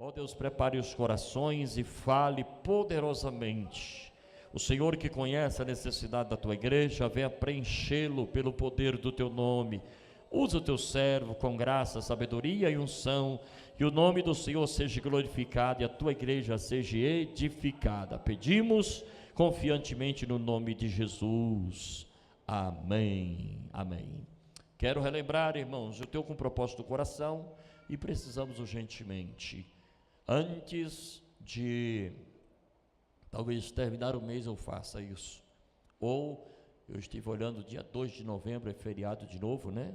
Ó Deus, prepare os corações e fale poderosamente. O Senhor que conhece a necessidade da tua igreja, venha preenchê-lo pelo poder do teu nome. Usa o teu servo com graça, sabedoria e unção, que o nome do Senhor seja glorificado e a tua igreja seja edificada. Pedimos confiantemente no nome de Jesus. Amém. Amém. Quero relembrar, irmãos, eu tenho com propósito do coração e precisamos urgentemente, antes de talvez terminar o mês eu faça isso, ou eu estive olhando, dia 2 de novembro é feriado de novo, né?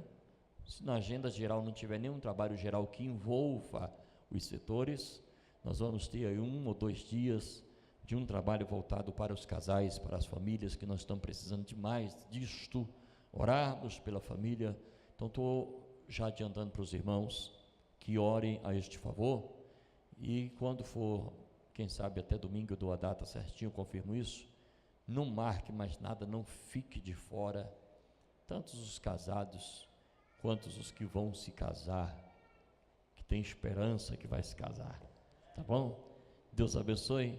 Se na agenda geral não tiver nenhum trabalho geral que envolva os setores, nós vamos ter aí 1 ou 2 dias de um trabalho voltado para os casais, para as famílias, que nós estamos precisando demais disto, orarmos pela família. Então estou já adiantando para os irmãos que orem a este favor, e quando for, quem sabe até domingo eu dou a data certinho, confirmo isso, não marque mais nada, não fique de fora, tanto os casados, quanto os que vão se casar, que tem esperança que vai se casar, tá bom? Deus abençoe,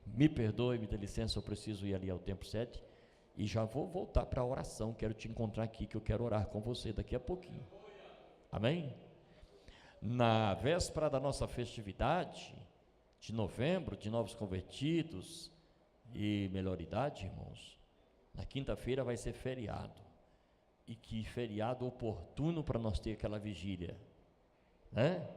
me perdoe, me dê licença, eu preciso ir ali ao templo 7, e já vou voltar para a oração, quero te encontrar aqui, que eu quero orar com você daqui a pouquinho, amém? Na véspera da nossa festividade de novembro, de novos convertidos e melhor idade, irmãos, na quinta-feira vai ser feriado, e que feriado oportuno para nós ter aquela vigília, né?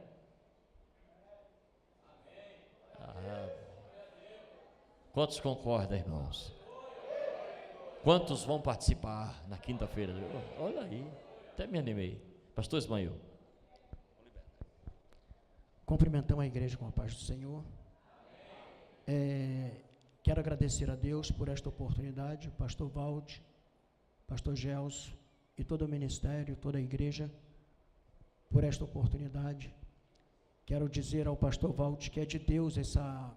Quantos concordam, irmãos? Quantos vão participar na quinta-feira? Olha aí, até me animei. Pastor Ismael. Cumprimentamos a igreja com a paz do Senhor. Quero agradecer a Deus por esta oportunidade, pastor Valde, pastor Gelson e todo o ministério, toda a igreja, por esta oportunidade. Quero dizer ao pastor Valde que é de Deus essa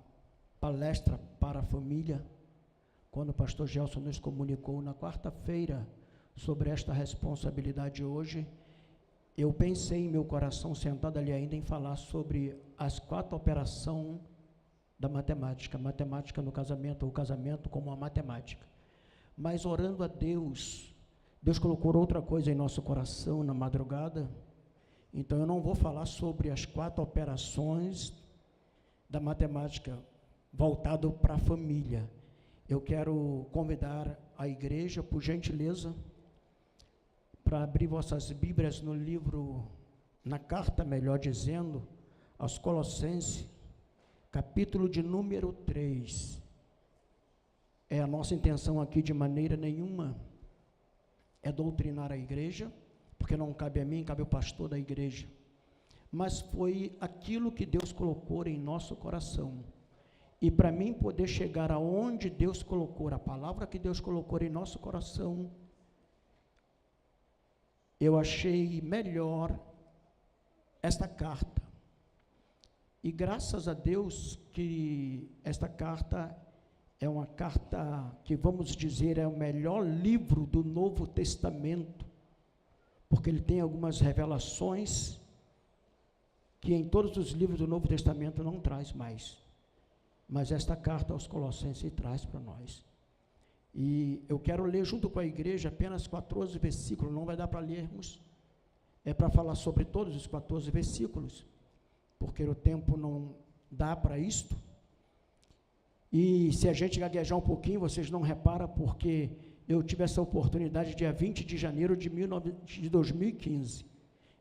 palestra para a família, quando o pastor Gelson nos comunicou na quarta-feira sobre esta responsabilidade hoje. Eu pensei em meu coração, sentado ali ainda, em falar sobre as 4 operações da matemática, matemática no casamento, ou casamento como uma matemática. Mas orando a Deus, Deus colocou outra coisa em nosso coração na madrugada, então eu não vou falar sobre as 4 operações da matemática voltado para a família. Eu quero convidar a igreja, por gentileza, para abrir vossas Bíblias no livro, na carta, melhor dizendo, aos Colossenses, capítulo de número 3. A nossa intenção aqui, de maneira nenhuma, é doutrinar a igreja, porque não cabe a mim, cabe ao pastor da igreja, mas foi aquilo que Deus colocou em nosso coração, e para mim poder chegar aonde Deus colocou, a palavra que Deus colocou em nosso coração, eu achei melhor esta carta, e graças a Deus que esta carta é uma carta que, vamos dizer, é o melhor livro do Novo Testamento, porque ele tem algumas revelações que em todos os livros do Novo Testamento não traz mais, mas esta carta aos Colossenses traz para nós. E eu quero ler junto com a igreja apenas 14 versículos, não vai dar para lermos, é para falar sobre todos os 14 versículos, porque o tempo não dá para isto, e se a gente gaguejar um pouquinho, vocês não reparam, porque eu tive essa oportunidade dia 20 de janeiro de 2015,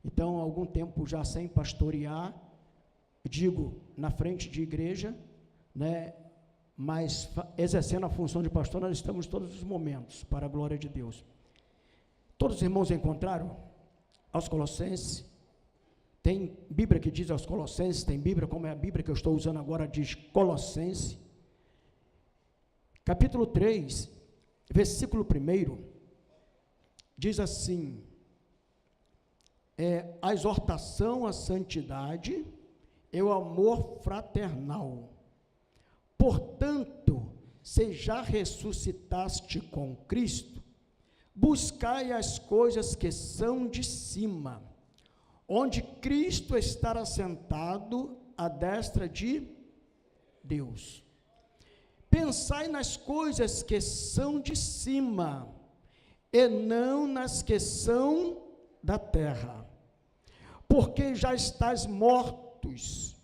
então, algum tempo já sem pastorear, digo, na frente de igreja, né, mas exercendo a função de pastor, nós estamos todos os momentos, para a glória de Deus. Todos os irmãos encontraram aos Colossenses? Tem Bíblia que diz aos Colossenses, tem Bíblia, como é a Bíblia que eu estou usando agora, diz Colossenses, capítulo 3, versículo 1, diz assim, a exortação à santidade e o amor fraternal. Portanto, se já ressuscitaste com Cristo, buscai as coisas que são de cima, onde Cristo está assentado à destra de Deus. Pensai nas coisas que são de cima, e não nas que são da terra, porque já estáis mortos,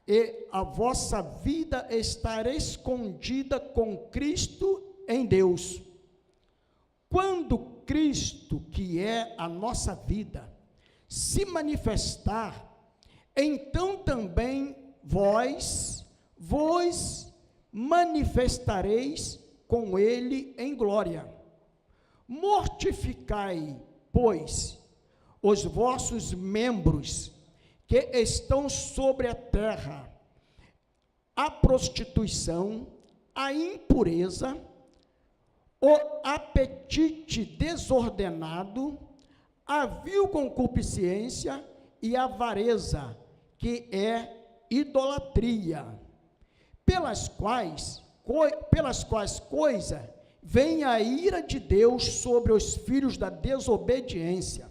e a vossa vida está escondida com Cristo em Deus. Quando Cristo, que é a nossa vida, se manifestar, então também vós manifestareis com ele em glória. Mortificai, pois, os vossos membros que estão sobre a terra, a prostituição, a impureza, o apetite desordenado, a vil concupiscência e a avareza, que é idolatria, pelas quais coisas vem a ira de Deus sobre os filhos da desobediência,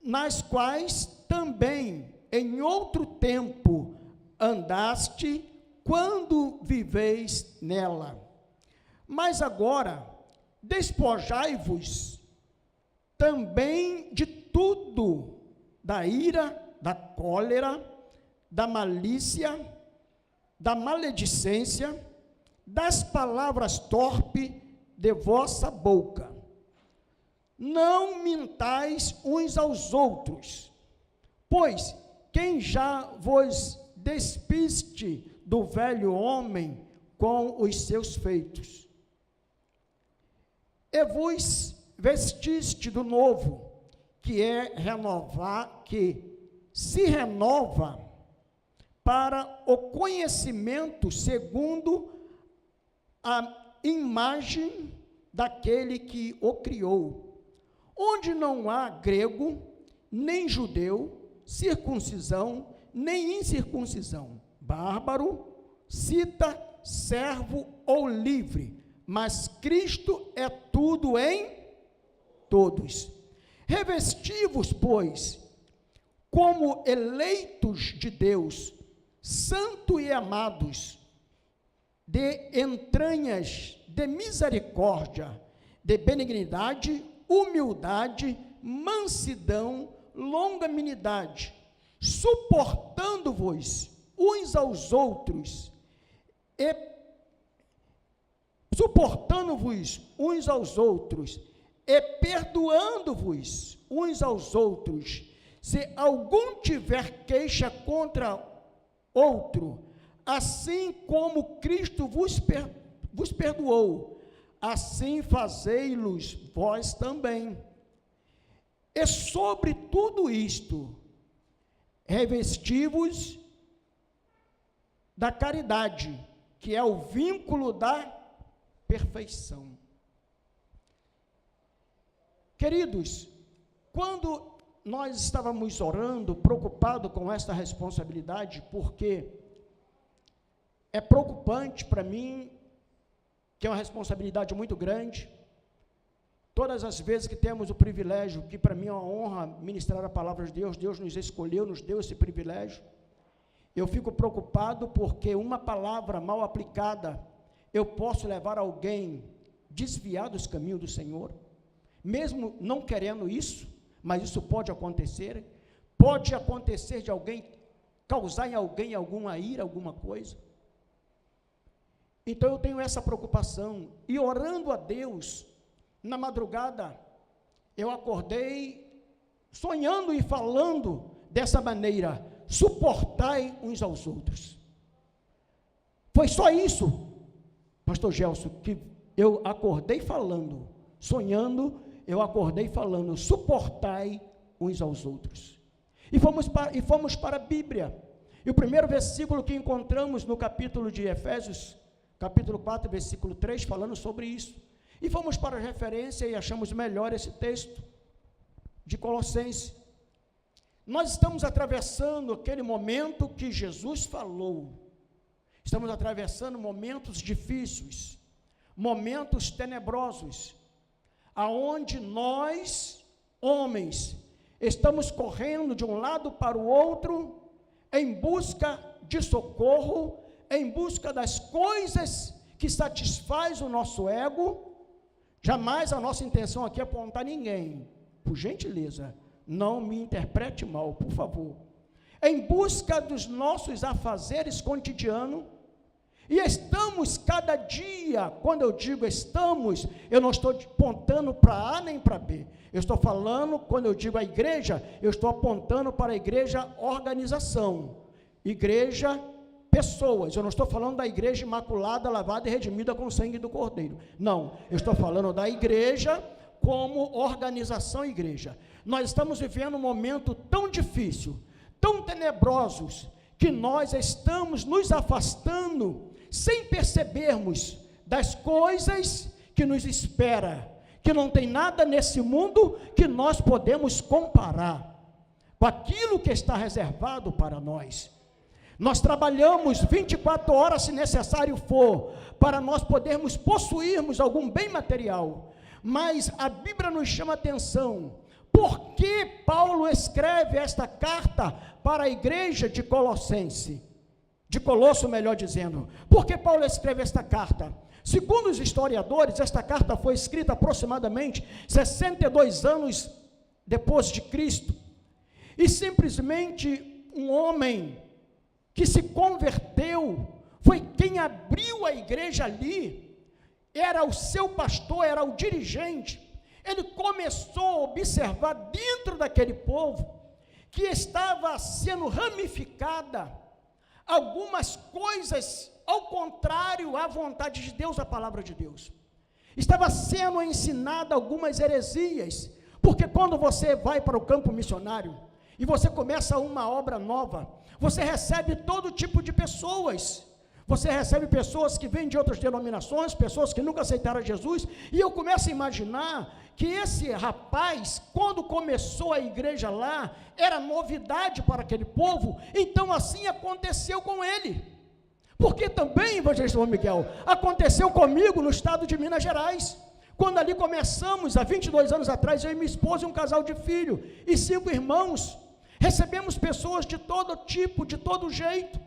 nas quais também em outro tempo andaste, quando viveis nela. Mas agora, despojai-vos também de tudo, da ira, da cólera, da malícia, da maledicência, das palavras torpes de vossa boca. Não mintais uns aos outros, pois quem já vos despiste do velho homem com os seus feitos, e vos vestiste do novo, que se renova para o conhecimento segundo a imagem daquele que o criou, onde não há grego, nem judeu, circuncisão, nem incircuncisão, bárbaro, cita, servo ou livre, mas Cristo é tudo em todos. Revesti-vos, pois, como eleitos de Deus, santos e amados, de entranhas de misericórdia, de benignidade, humildade, mansidão, longanimidade, suportando-vos uns aos outros, e perdoando-vos uns aos outros, se algum tiver queixa contra outro, assim como Cristo vos perdoou, assim fazei-los vós também. E sobre tudo isto, revesti-vos da caridade, que é o vínculo da perfeição. Queridos, quando nós estávamos orando, preocupados com esta responsabilidade, porque é preocupante para mim, que é uma responsabilidade muito grande, todas as vezes que temos o privilégio, que para mim é uma honra ministrar a palavra de Deus, Deus nos escolheu, nos deu esse privilégio, eu fico preocupado porque uma palavra mal aplicada, eu posso levar alguém desviar dos caminhos do Senhor, mesmo não querendo isso, mas isso pode acontecer de alguém, causar em alguém alguma ira, alguma coisa. Então eu tenho essa preocupação, e orando a Deus, na madrugada, eu acordei, sonhando e falando dessa maneira, suportai uns aos outros. Foi só isso, pastor Gelson, que eu acordei falando, sonhando, eu acordei falando, suportai uns aos outros. E fomos para a Bíblia, e o primeiro versículo que encontramos no capítulo de Efésios, capítulo 4, versículo 3, falando sobre isso. E fomos para a referência e achamos melhor esse texto de Colossenses. Nós estamos atravessando aquele momento que Jesus falou. Estamos atravessando momentos difíceis, momentos tenebrosos, aonde nós, homens, estamos correndo de um lado para o outro, em busca de socorro, em busca das coisas que satisfaz o nosso ego. Jamais a nossa intenção aqui é apontar ninguém, por gentileza, não me interprete mal, por favor. Em busca dos nossos afazeres cotidianos, e estamos cada dia, quando eu digo estamos, eu não estou apontando para A nem para B, eu estou falando, quando eu digo a igreja, eu estou apontando para a igreja organização, igreja pessoas, eu não estou falando da igreja imaculada, lavada e redimida com o sangue do Cordeiro, não, eu estou falando da igreja como organização igreja. Nós estamos vivendo um momento tão difícil, tão tenebrosos, que nós estamos nos afastando, sem percebermos, das coisas que nos espera, que não tem nada nesse mundo que nós podemos comparar com aquilo que está reservado para nós. Nós trabalhamos 24 horas, se necessário for, para nós podermos possuirmos algum bem material, mas a Bíblia nos chama a atenção. Por que Paulo escreve esta carta para a igreja de Colossense? De Colosso, melhor dizendo. Por que Paulo escreve esta carta? Segundo os historiadores, esta carta foi escrita aproximadamente 62 anos depois de Cristo. E simplesmente um homem que se converteu foi quem abriu a igreja ali. Era o seu pastor, era o dirigente. Ele começou a observar dentro daquele povo que estava sendo ramificada algumas coisas ao contrário à vontade de Deus, a palavra de Deus. Estava sendo ensinada algumas heresias, porque quando você vai para o campo missionário e você começa uma obra nova, você recebe todo tipo de pessoas. Você recebe pessoas que vêm de outras denominações, pessoas que nunca aceitaram Jesus, e eu começo a imaginar que esse rapaz, quando começou a igreja lá, era novidade para aquele povo, então assim aconteceu com ele. Porque também, evangelista João Miguel, aconteceu comigo no estado de Minas Gerais, quando ali começamos, há 22 anos atrás, eu e minha esposa e um casal de filho, e 5 irmãos, recebemos pessoas de todo tipo, de todo jeito,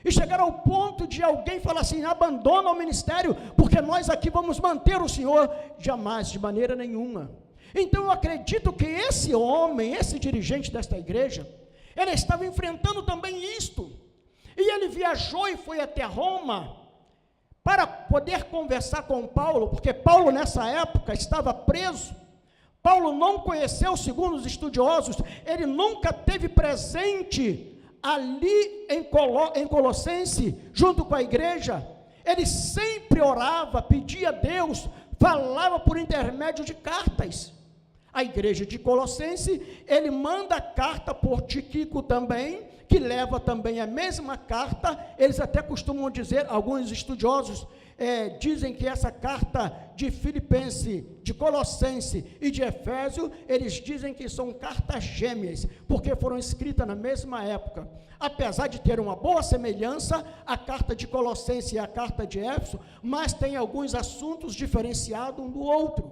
e chegaram ao ponto de alguém falar assim: abandona o ministério, porque nós aqui vamos manter o Senhor. Jamais, de maneira nenhuma. Então eu acredito que esse homem, esse dirigente desta igreja, ele estava enfrentando também isto, e ele viajou e foi até Roma, para poder conversar com Paulo, porque Paulo nessa época estava preso. Paulo não conheceu, segundo os estudiosos, ele nunca teve presente ali em Colossense, junto com a igreja. Ele sempre orava, pedia a Deus, falava por intermédio de cartas. A igreja de Colossense, ele manda a carta por Tíquico também, que leva também a mesma carta. Eles até costumam dizer, alguns estudiosos dizem que essa carta de Filipenses, de Colossense e de Efésio, eles dizem que são cartas gêmeas, porque foram escritas na mesma época. Apesar de ter uma boa semelhança, a carta de Colossense e a carta de Éfeso, mas tem alguns assuntos diferenciados um do outro.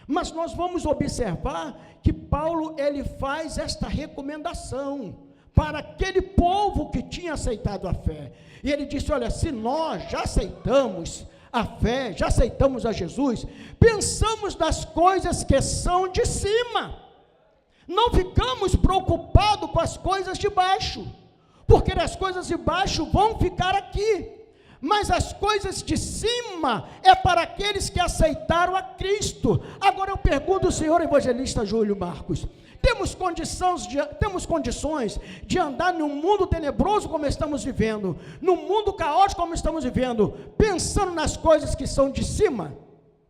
Mas nós vamos observar que Paulo, ele faz esta recomendação para aquele povo que tinha aceitado a fé, e ele disse: olha, se nós já aceitamos a fé, já aceitamos a Jesus, pensamos nas coisas que são de cima, não ficamos preocupados com as coisas de baixo, porque as coisas de baixo vão ficar aqui, mas as coisas de cima é para aqueles que aceitaram a Cristo. Agora eu pergunto ao senhor evangelista Júlio Marcos: temos condições de andar num mundo tenebroso como estamos vivendo, num mundo caótico como estamos vivendo, pensando nas coisas que são de cima?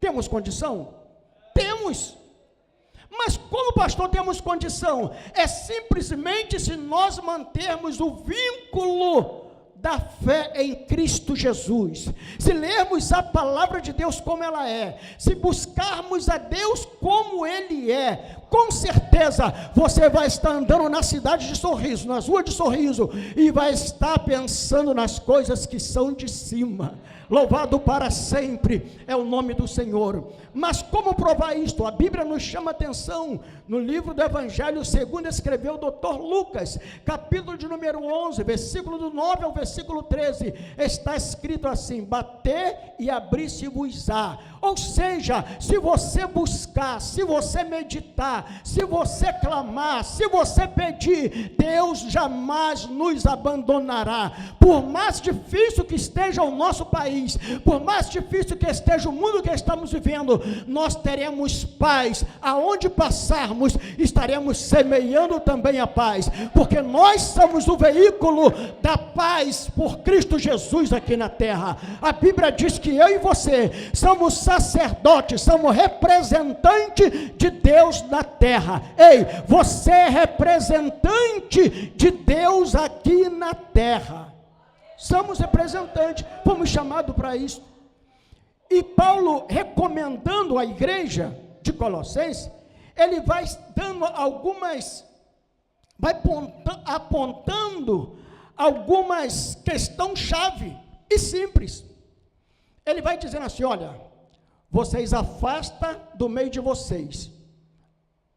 Temos condição? Temos. Mas como, pastor, temos condição? É simplesmente se nós mantermos o vínculo da fé em Cristo Jesus, se lermos a palavra de Deus como ela é, se buscarmos a Deus como Ele é, com certeza você vai estar andando na cidade de Sorriso, nas ruas de Sorriso, e vai estar pensando nas coisas que são de cima. Louvado para sempre é o nome do Senhor. Mas como provar isto? A Bíblia nos chama atenção. No livro do Evangelho segundo escreveu o Dr. Lucas, capítulo de número 11, versículo do 9 ao versículo 13, está escrito assim: bater e abrir-se-vos-á. Ou seja, se você buscar, se você meditar, se você clamar, se você pedir, Deus jamais nos abandonará. Por mais difícil que esteja o nosso país, por mais difícil que esteja o mundo que estamos vivendo, nós teremos paz. Aonde passarmos, estaremos semeando também a paz, porque nós somos o veículo da paz por Cristo Jesus aqui na terra. A Bíblia diz que eu e você somos sacerdotes, somos representantes de Deus na terra. Ei, você é representante de Deus aqui na terra. Somos representantes, fomos chamados para isso. E Paulo, recomendando a igreja de Colossenses, ele vai dando algumas, vai apontando algumas questões-chave e simples. Ele vai dizendo assim: olha, vocês afastam do meio de vocês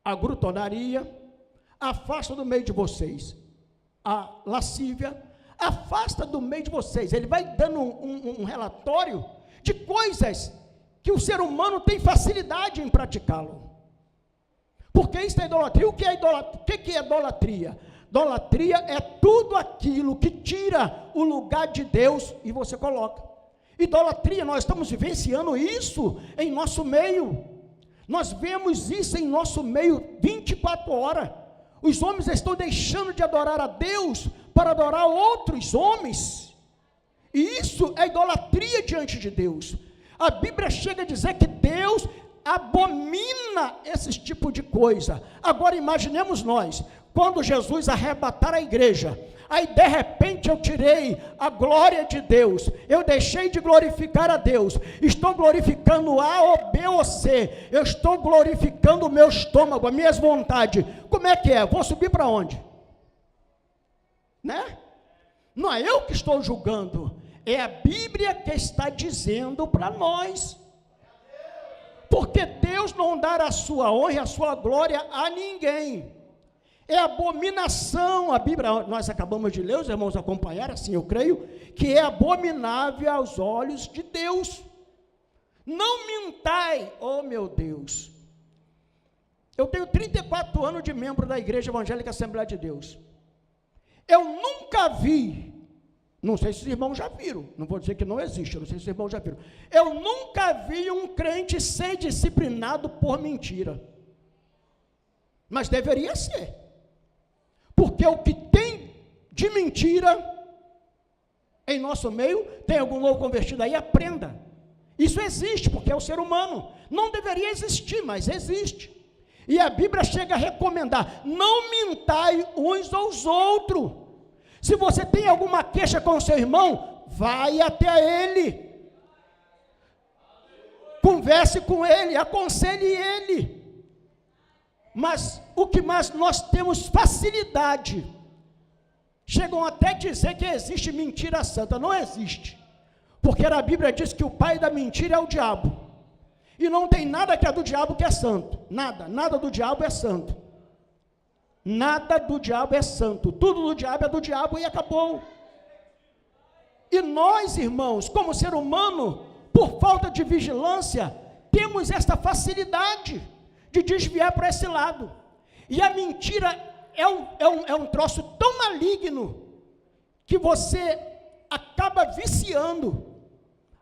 a glutonaria, afasta do meio de vocês a lascívia, afasta do meio de vocês. Ele vai dando um relatório de coisas que o ser humano tem facilidade em praticá-lo. Porque isso é idolatria. O que é idolatria? O que é idolatria? Idolatria é tudo aquilo que tira o lugar de Deus e você coloca. Idolatria, nós estamos vivenciando isso em nosso meio. Nós vemos isso em nosso meio 24 horas. Os homens estão deixando de adorar a Deus para adorar outros homens. E isso é idolatria diante de Deus. A Bíblia chega a dizer que Deus abomina esse tipo de coisa. Agora imaginemos nós, quando Jesus arrebatar a igreja, aí de repente eu tirei a glória de Deus, eu deixei de glorificar a Deus, estou glorificando A ou B ou C, eu estou glorificando o meu estômago, as minhas vontades. Como é que é? Vou subir para onde? Né? Não é eu que estou julgando, é a Bíblia que está dizendo para nós. Porque Deus não dá a sua honra e a sua glória a ninguém. É abominação, a Bíblia, nós acabamos de ler, os irmãos acompanharam, assim eu creio, que é abominável aos olhos de Deus. Não mintai, oh meu Deus. Eu tenho 34 anos de membro da Igreja Evangélica Assembleia de Deus. Eu nunca vi, não sei se os irmãos já viram, não vou dizer que não existe, eu não sei se os irmãos já viram. Eu nunca vi um crente ser disciplinado por mentira. Mas deveria ser. Porque o que tem de mentira em nosso meio, tem algum novo convertido aí, aprenda. Isso existe, porque é o ser humano. Não deveria existir, mas existe. E a Bíblia chega a recomendar: não mintai uns aos outros. Se você tem alguma queixa com o seu irmão, vai até ele. Converse com ele, aconselhe ele. Mas o que mais nós temos facilidade, chegam até a dizer que existe mentira santa. Não existe, porque a Bíblia diz que o pai da mentira é o diabo, e não tem nada que é do diabo que é santo, nada do diabo é santo, nada do diabo é santo, tudo do diabo é do diabo e acabou. E nós, irmãos, como ser humano, por falta de vigilância, temos esta facilidade de desviar para esse lado. E a mentira é um troço tão maligno que você acaba viciando,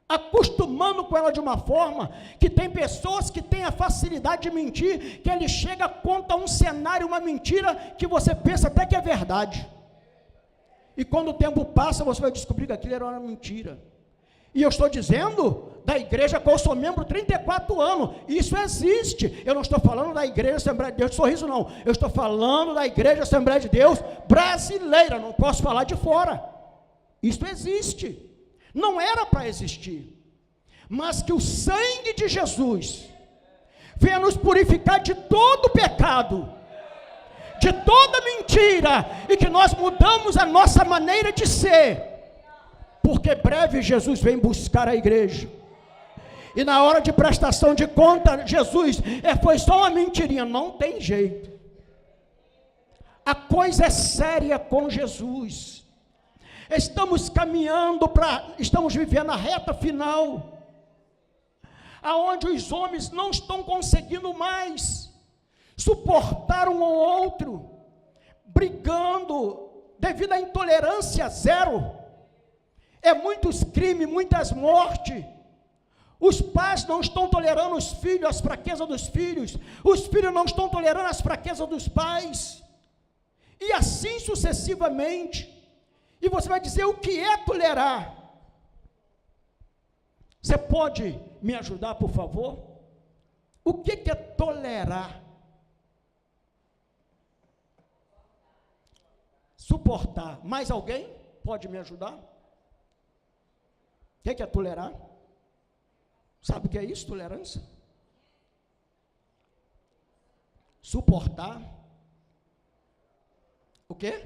acostumando com ela de uma forma que tem pessoas que têm a facilidade de mentir, que ele chega, conta um cenário, uma mentira, que você pensa até que é verdade. E quando o tempo passa, você vai descobrir que aquilo era uma mentira. E eu estou dizendo da igreja que eu sou membro 34 anos. Isso existe. Eu não estou falando da igreja Assembleia de Deus de Sorriso, não. Eu estou falando da igreja Assembleia de Deus brasileira. Não posso falar de fora. Isso existe. Não era para existir. Mas que o sangue de Jesus venha nos purificar de todo pecado, de toda mentira, e que nós mudamos a nossa maneira de ser, porque breve Jesus vem buscar a igreja, e na hora de prestação de conta, Jesus, foi só uma mentirinha, não tem jeito, a coisa é séria com Jesus, estamos caminhando estamos vivendo a reta final, aonde os homens não estão conseguindo mais suportar um ou outro, brigando, devido à intolerância zero, muitos crimes, muitas mortes, os pais não estão tolerando os filhos, as fraquezas dos filhos, os filhos não estão tolerando as fraquezas dos pais, e assim sucessivamente, e você vai dizer, o que é tolerar? Você pode me ajudar, por favor? O que é tolerar? Suportar. Mais alguém pode me ajudar? O que é tolerar? Sabe o que é isso, tolerância? Suportar. O quê?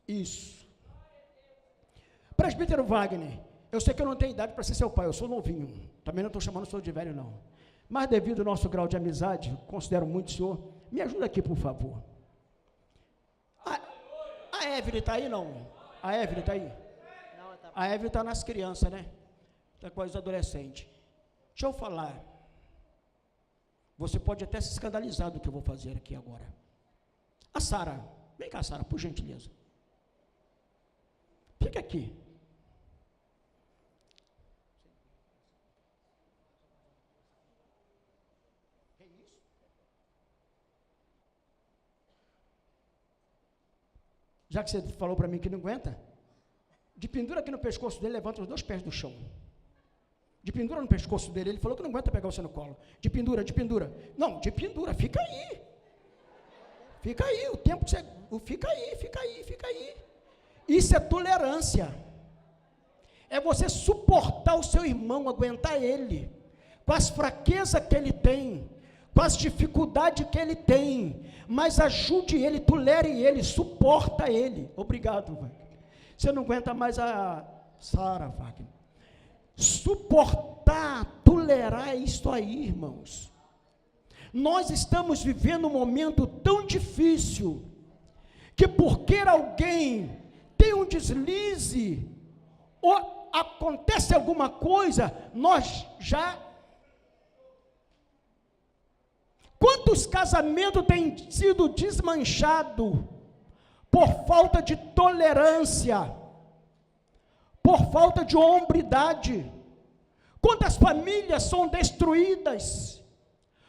Isso. Presbítero Wagner, eu sei que eu não tenho idade para ser seu pai, eu sou novinho, também não estou chamando o senhor de velho não, mas devido ao nosso grau de amizade, considero muito o senhor, me ajuda aqui por favor. A Evelyn está aí não? A Evelyn está aí? A Evelyn está nas crianças, né? Está com os adolescentes. Deixa eu falar, você pode até se escandalizar do que eu vou fazer aqui agora. A Sara, vem cá Sara, por gentileza. Fica aqui. Já que você falou para mim que não aguenta, de pendura aqui no pescoço dele, levanta os 2 pés do chão. De pendura no pescoço dele, ele falou que não aguenta pegar você no colo. De pendura. Não, de pendura, fica aí. Fica aí, o tempo que você... Fica aí. Isso é tolerância. É você suportar o seu irmão, aguentar ele, com as fraquezas que ele tem, com as dificuldades que ele tem, mas ajude ele, tolere ele, suporta ele. Obrigado, Wagner. Você não aguenta mais a Sara, Wagner. Suportar, tolerar é isso aí, irmãos. Nós estamos vivendo um momento tão difícil, que porque alguém tem um deslize, ou acontece alguma coisa, nós já... Quantos casamentos têm sido desmanchados por falta de tolerância, por falta de hombridade? Quantas famílias são destruídas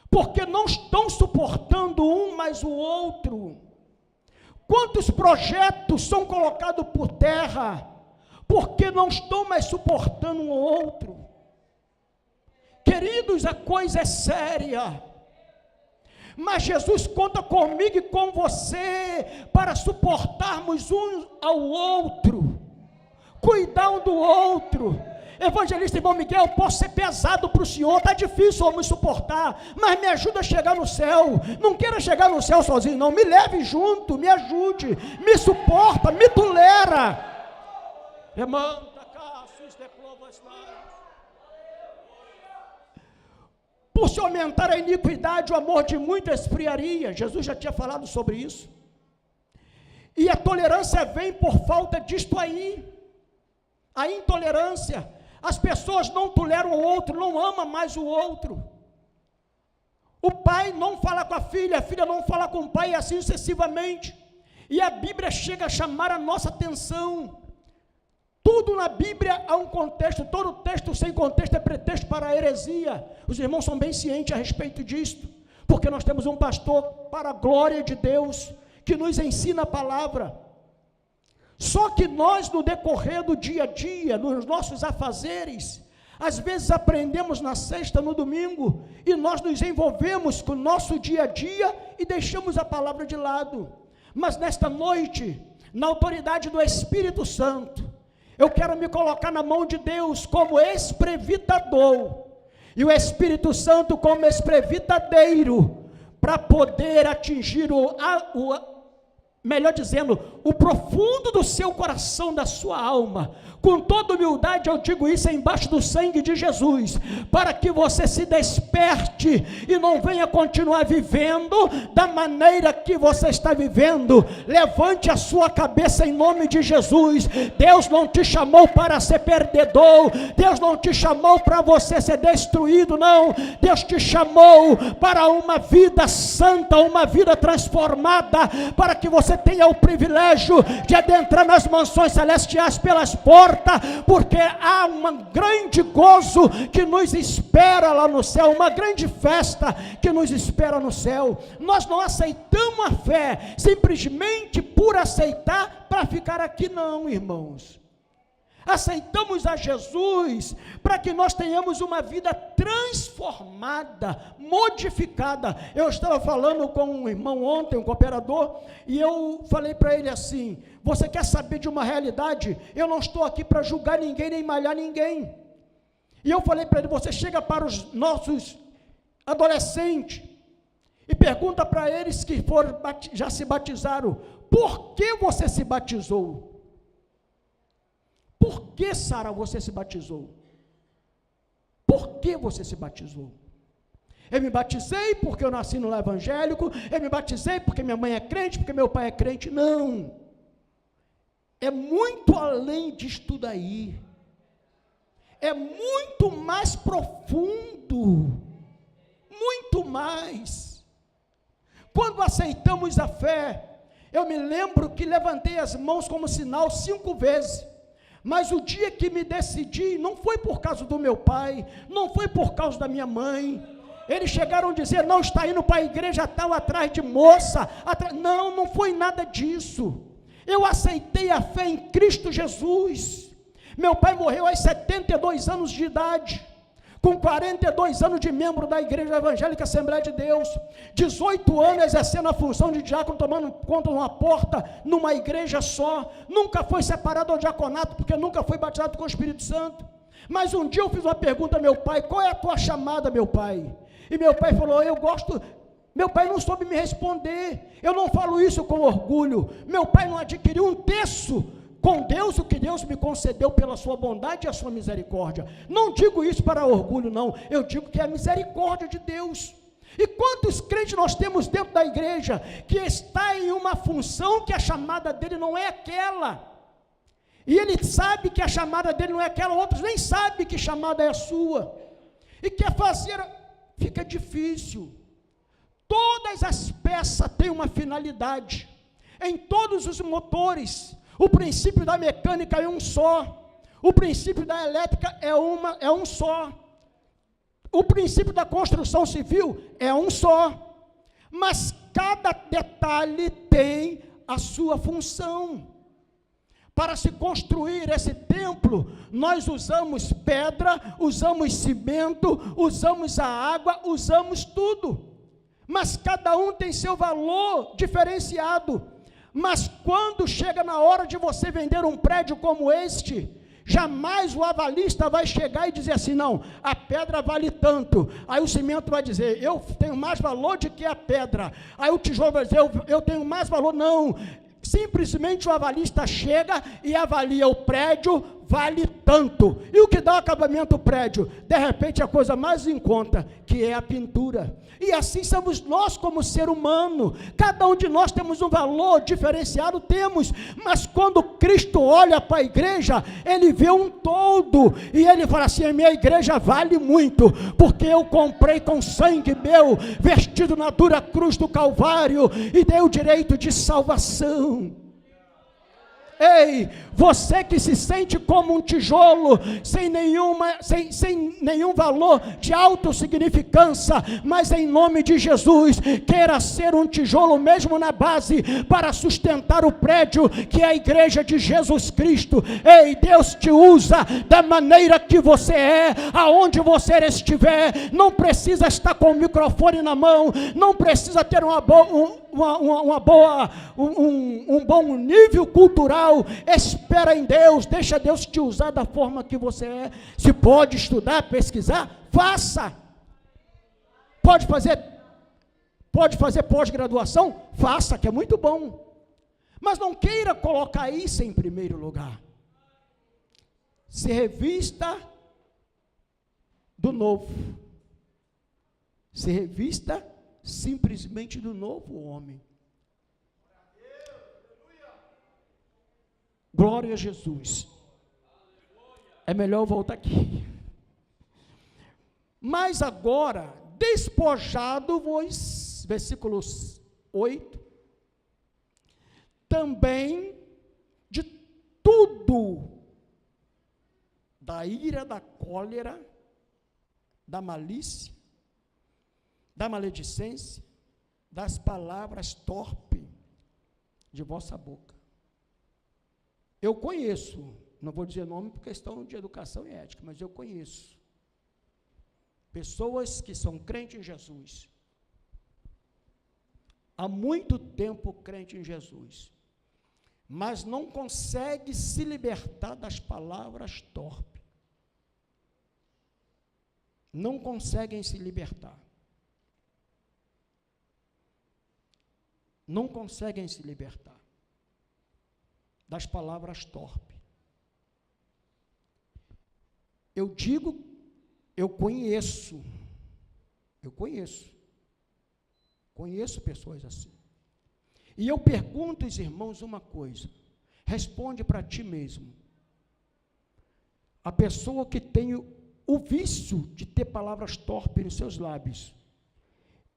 porque não estão suportando um mais o outro? Quantos projetos são colocados por terra porque não estão mais suportando um ou outro? Queridos, a coisa é séria. Mas Jesus conta comigo e com você para suportarmos um ao outro, cuidar um do outro. Evangelista irmão Miguel, posso ser pesado para o senhor, está difícil eu me suportar, mas me ajuda a chegar no céu. Não queira chegar no céu sozinho não, me leve junto, me ajude, me suporta, me tolera. Irmão, por se aumentar a iniquidade, o amor de muito esfriaria. Jesus já tinha falado sobre isso. E a tolerância vem por falta disto aí. A intolerância. As pessoas não toleram o outro, não amam mais o outro. O pai não fala com a filha não fala com o pai, e assim sucessivamente. E a Bíblia chega a chamar a nossa atenção. Tudo na Bíblia há um contexto, todo texto sem contexto é pretexto para a heresia. Os irmãos são bem cientes a respeito disto, porque nós temos um pastor, para a glória de Deus, que nos ensina a palavra. Só que nós, no decorrer do dia a dia, nos nossos afazeres, às vezes aprendemos na sexta, no domingo, e nós nos envolvemos com o nosso dia a dia e deixamos a palavra de lado. Mas nesta noite, na autoridade do Espírito Santo, Eu quero me colocar na mão de Deus como esprevidador, e o Espírito Santo como esprevitadeiro, para poder atingir melhor dizendo, o profundo do seu coração, da sua alma. Com toda humildade eu digo isso, embaixo do sangue de Jesus, para que você se desperte e não venha continuar vivendo da maneira que você está vivendo. Levante a sua cabeça em nome de Jesus. Deus não te chamou para ser perdedor, Deus não te chamou para você ser destruído, não. Deus te chamou para uma vida santa, uma vida transformada, para que você tenha o privilégio de adentrar nas mansões celestiais pelas portas, porque há um grande gozo que nos espera lá no céu, uma grande festa que nos espera no céu. Nós não aceitamos a fé simplesmente por aceitar para ficar aqui, não, irmãos. Aceitamos a Jesus para que nós tenhamos uma vida transformada, modificada. Eu estava falando com um irmão ontem, um cooperador, e eu falei para ele assim: você quer saber de uma realidade? Eu não estou aqui para julgar ninguém, nem malhar ninguém. E eu falei para ele: você chega para os nossos adolescentes e pergunta para eles que já se batizaram, por que você se batizou? Por que, Sara, você se batizou? Por que você se batizou? Eu me batizei porque eu nasci no lar evangélico, eu me batizei porque minha mãe é crente, porque meu pai é crente. Não. É muito além disso tudo aí. É muito mais profundo. Muito mais. Quando aceitamos a fé, eu me lembro que levantei as mãos como sinal 5 vezes. Mas o dia que me decidi, não foi por causa do meu pai, não foi por causa da minha mãe. Eles chegaram a dizer: não, está indo para a igreja tal, atrás de moça. Não, não foi nada disso. Eu aceitei a fé em Cristo Jesus. Meu pai morreu aos 72 anos de idade, com 42 anos de membro da Igreja Evangélica Assembleia de Deus, 18 anos exercendo a função de diácono, tomando conta de uma porta, numa igreja só, nunca foi separado ao diaconato, porque nunca foi batizado com o Espírito Santo. Mas um dia eu fiz uma pergunta a meu pai: qual é a tua chamada, meu pai? E meu pai falou: meu pai não soube me responder. Eu não falo isso com orgulho, meu pai não adquiriu um terço com Deus o que Deus me concedeu pela sua bondade e a sua misericórdia. Não digo isso para orgulho, não. Eu digo que é a misericórdia de Deus. E quantos crentes nós temos dentro da igreja que está em uma função que a chamada dele não é aquela, e ele sabe que a chamada dele não é aquela, outros nem sabem que chamada é a sua, e quer fazer, fica difícil. Todas as peças têm uma finalidade, em todos os motores. O princípio da mecânica é um só, o princípio da elétrica é um só, o princípio da construção civil é um só, mas cada detalhe tem a sua função. Para se construir esse templo, nós usamos pedra, usamos cimento, usamos a água, usamos tudo, mas cada um tem seu valor diferenciado. Mas quando chega na hora de você vender um prédio como este, jamais o avalista vai chegar e dizer assim: não, a pedra vale tanto. Aí o cimento vai dizer: eu tenho mais valor do que a pedra. Aí o tijolo vai dizer: eu tenho mais valor. Não, simplesmente o avalista chega e avalia o prédio, vale tanto. E o que dá o acabamento do prédio? De repente a coisa mais em conta, que é a pintura. E assim somos nós como ser humano. Cada um de nós temos um valor diferenciado, temos. Mas quando Cristo olha para a igreja, ele vê um todo. E ele fala assim: a minha igreja vale muito, porque eu comprei com sangue meu, vestido na dura cruz do Calvário, e dei o direito de salvação. Ei, você que se sente como um tijolo, sem nenhum valor de autossignificância, mas em nome de Jesus, queira ser um tijolo mesmo na base, para sustentar o prédio que é a igreja de Jesus Cristo. Ei, Deus te usa da maneira que você é, aonde você estiver. Não precisa estar com o microfone na mão, não precisa ter um bom nível cultural, espera em Deus, deixa Deus te usar da forma que você é. Se pode estudar, pesquisar, faça. Pode fazer pós-graduação? Faça, que é muito bom. Mas não queira colocar isso em primeiro lugar. Se revista do novo. Se revista simplesmente do novo homem. Glória a Jesus. É melhor eu voltar aqui. Mas agora, despojado-vos, versículos 8, também de tudo, da ira, da cólera, da malícia, da maledicência, das palavras torpes de vossa boca. Eu conheço, não vou dizer nome por questão de educação e ética, mas eu conheço pessoas que são crentes em Jesus, há muito tempo crente em Jesus, mas não consegue se libertar das palavras torpes. Não conseguem se libertar. Não conseguem se libertar das palavras torpes. Eu digo, eu conheço pessoas assim. E eu pergunto aos irmãos uma coisa, responde para ti mesmo. A pessoa que tem o vício de ter palavras torpes nos seus lábios,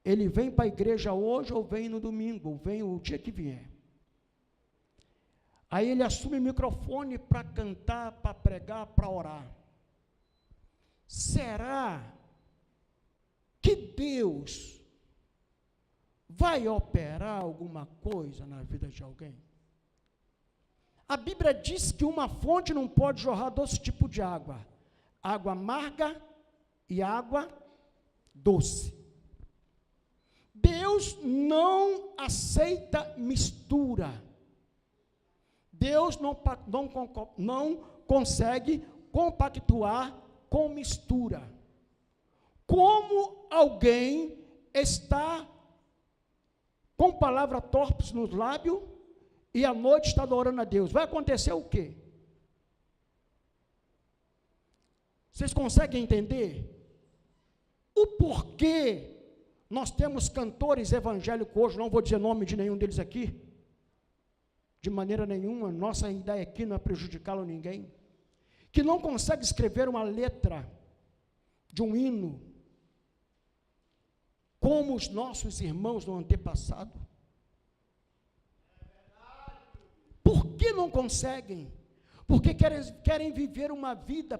ele vem para a igreja hoje ou vem no domingo, ou vem o dia que vier. Aí ele assume o microfone para cantar, para pregar, para orar. Será que Deus vai operar alguma coisa na vida de alguém? A Bíblia diz que uma fonte não pode jorrar dois tipos de água: água amarga e água doce. Deus não aceita mistura. Deus não consegue compactuar com mistura. Como alguém está com palavras torpes nos lábios e à noite está adorando a Deus, vai acontecer o quê? Vocês conseguem entender o porquê nós temos cantores evangélicos hoje? Não vou dizer nome de nenhum deles aqui, de maneira nenhuma, nossa ideia aqui não é prejudicá-lo a ninguém, que não consegue escrever uma letra de um hino como os nossos irmãos no antepassado. Por que não conseguem? Porque querem viver uma vida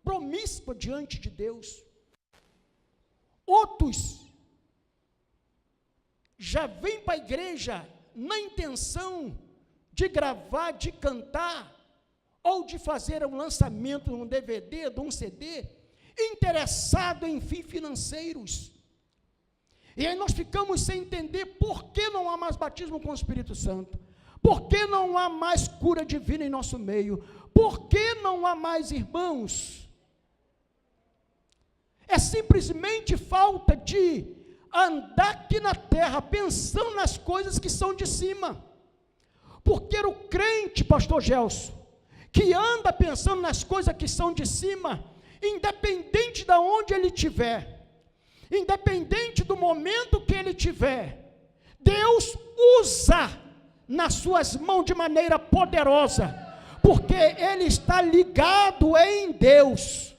promíscua diante de Deus. Outros já vêm para a igreja na intenção de gravar, de cantar, ou de fazer um lançamento de um DVD, de um CD, interessado em fins financeiros. E aí nós ficamos sem entender por que não há mais batismo com o Espírito Santo, por que não há mais cura divina em nosso meio, por que não há mais irmãos. É simplesmente falta de andar aqui na terra pensando nas coisas que são de cima. Porque o crente, pastor Gelson, que anda pensando nas coisas que são de cima, independente de onde ele estiver, independente do momento que ele tiver, Deus usa nas suas mãos de maneira poderosa, porque ele está ligado em Deus.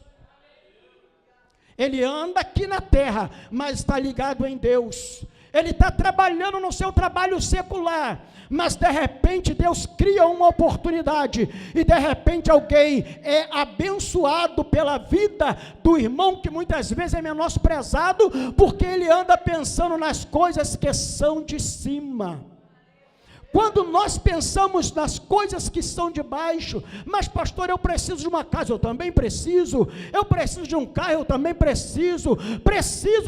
Ele anda aqui na terra, mas está ligado em Deus. Ele está trabalhando no seu trabalho secular, mas de repente Deus cria uma oportunidade, e de repente alguém é abençoado pela vida do irmão, que muitas vezes é menosprezado, porque ele anda pensando nas coisas que são de cima. Quando nós pensamos nas coisas que são de baixo, mas pastor, eu preciso de uma casa, eu também preciso, eu preciso de um carro, eu também preciso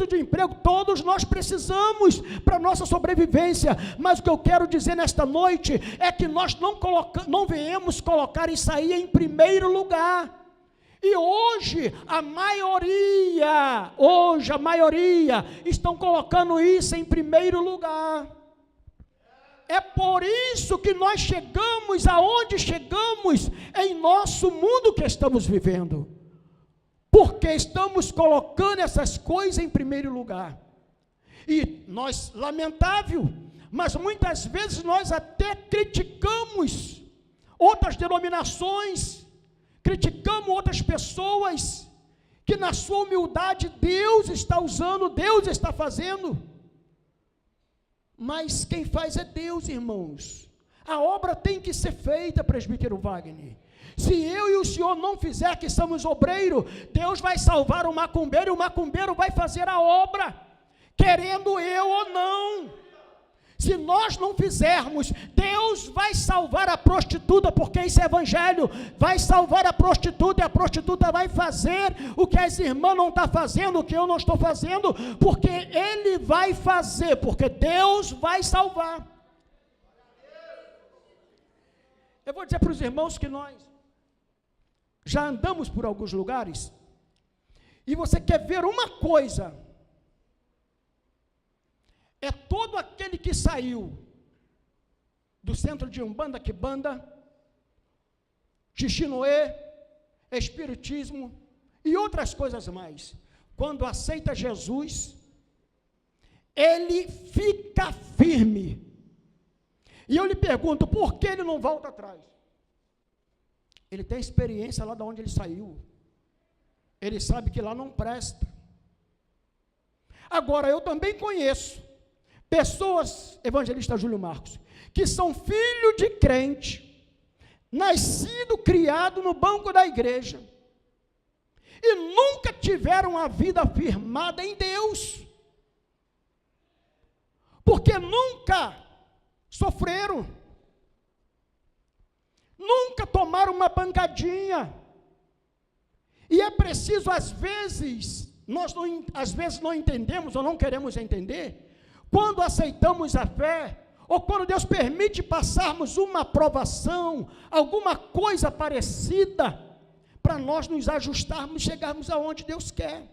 de um emprego, todos nós precisamos para a nossa sobrevivência, mas o que eu quero dizer nesta noite é que nós não viemos colocar isso aí em primeiro lugar. E hoje a maioria estão colocando isso em primeiro lugar. É por isso que nós chegamos aonde chegamos em nosso mundo que estamos vivendo. Porque estamos colocando essas coisas em primeiro lugar. E nós, lamentável, mas muitas vezes nós até criticamos outras denominações, criticamos outras pessoas, que na sua humildade Deus está usando, Deus está fazendo. Mas quem faz é Deus, irmãos. A obra tem que ser feita, presbítero Wagner. Se eu e o senhor não fizer, que somos obreiro, Deus vai salvar o macumbeiro, e o macumbeiro vai fazer a obra, querendo eu ou não. Se nós não fizermos, Deus vai salvar a prostituta, porque isso é evangelho, vai salvar a prostituta, e a prostituta vai fazer o que as irmãs não estão fazendo, o que eu não estou fazendo, porque Ele vai fazer, porque Deus vai salvar. Eu vou dizer para os irmãos que nós já andamos por alguns lugares, e você quer ver uma coisa, é todo aquele que saiu do centro de Umbanda, Quimbanda, Xixinoé, Espiritismo e outras coisas mais. Quando aceita Jesus, ele fica firme. E eu lhe pergunto, por que ele não volta atrás? Ele tem experiência lá de onde ele saiu. Ele sabe que lá não presta. Agora, eu também conheço pessoas, evangelista Júlio Marcos, que são filho de crente, nascido, criado no banco da igreja, e nunca tiveram a vida firmada em Deus, porque nunca sofreram, nunca tomaram uma pancadinha, e é preciso, às vezes não entendemos ou não queremos entender, quando aceitamos a fé, ou quando Deus permite passarmos uma provação, alguma coisa parecida, para nós nos ajustarmos, chegarmos aonde Deus quer.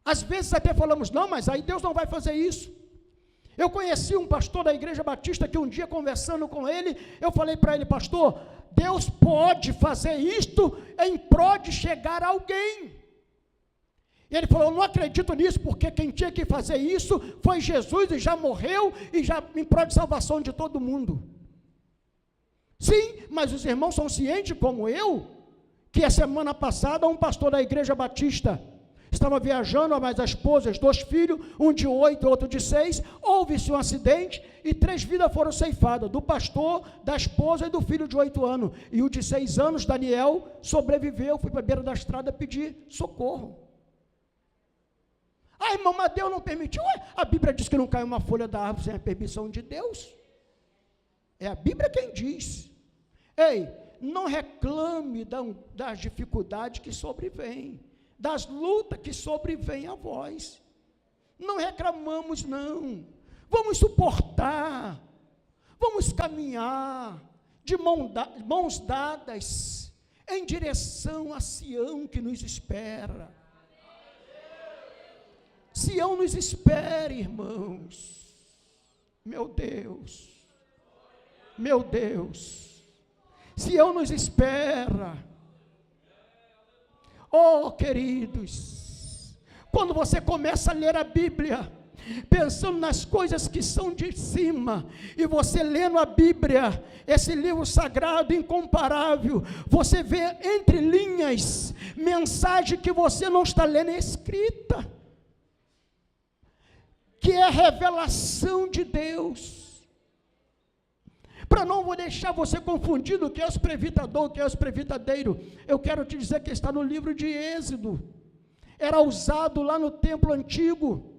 Às vezes até falamos, não, mas aí Deus não vai fazer isso. Eu conheci um pastor da Igreja Batista, que um dia conversando com ele, eu falei para ele, pastor, Deus pode fazer isto em prol de chegar a alguém. E ele falou, eu não acredito nisso, porque quem tinha que fazer isso foi Jesus, e já morreu, e já em prol de salvação de todo mundo. Sim, mas os irmãos são cientes, como eu, que a semana passada um pastor da Igreja Batista estava viajando, mas a esposa, os 2 filhos, um de 8 e outro de 6, houve-se um acidente, e 3 vidas foram ceifadas, do pastor, da esposa e do filho de 8 anos, e o de 6 anos, Daniel, sobreviveu, foi para a beira da estrada pedir socorro. Ah, irmão, mas Deus não permitiu. A Bíblia diz que não cai uma folha da árvore sem a permissão de Deus. É a Bíblia quem diz. Ei, não reclame das dificuldades que sobrevêm, das lutas que sobrevêm a vós. Não reclamamos, não. Vamos suportar, vamos caminhar de mãos dadas em direção a Sião que nos espera. Sião nos espera, irmãos. Meu Deus. Meu Deus. Sião nos espera. Oh, queridos, quando você começa a ler a Bíblia, pensando nas coisas que são de cima, e você lendo a Bíblia, esse livro sagrado, incomparável, você vê entre linhas, mensagem que você não está lendo escrita, que é a revelação de Deus. Para não vou deixar você confundido o que é os presbitador, o que é os presbitadeiro, eu quero te dizer que está no livro de Êxodo, era usado lá no templo antigo,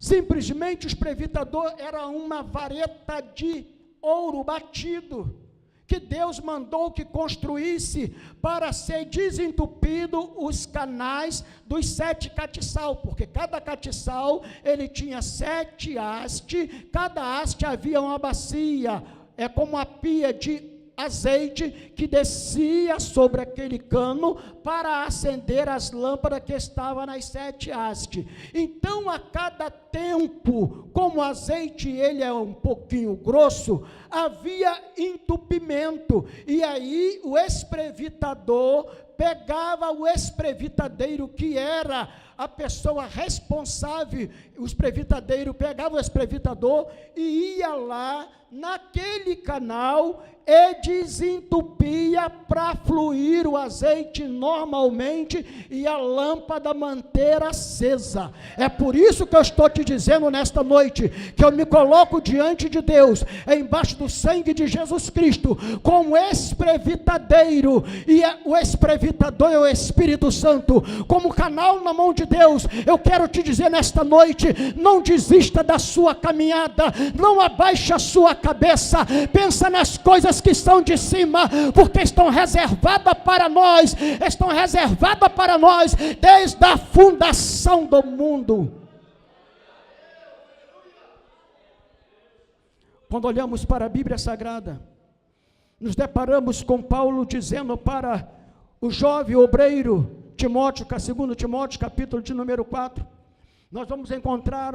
Simplesmente o espreitador era uma vareta de ouro batido, que Deus mandou que construísse para ser desentupido os canais dos 7 catiçal, porque cada catiçal ele tinha 7 hastes, cada haste havia uma bacia, é como a pia de azeite que descia sobre aquele cano para acender as lâmpadas que estavam nas 7 hastes. Então, a cada tempo, como o azeite ele é um pouquinho grosso, havia entupimento, e aí o espreitador pegava o espreitadeiro, que era a pessoa responsável, o espreitadeiro pegava o espreitador e ia lá naquele canal e desentupia para fluir o azeite normalmente e a lâmpada manter acesa. É por isso que eu estou te dizendo nesta noite, que eu me coloco diante de Deus, embaixo do sangue de Jesus Cristo, como espreitadeiro, e o espreitador é o Espírito Santo, como canal na mão de Deus. Eu quero te dizer nesta noite, não desista da sua caminhada, não abaixe a sua cabeça, pensa nas coisas que estão de cima, porque estão reservadas para nós, desde a fundação do mundo. Quando olhamos para a Bíblia Sagrada, nos deparamos com Paulo dizendo para o jovem obreiro Timóteo, 2 Timóteo, capítulo de número 4, nós vamos encontrar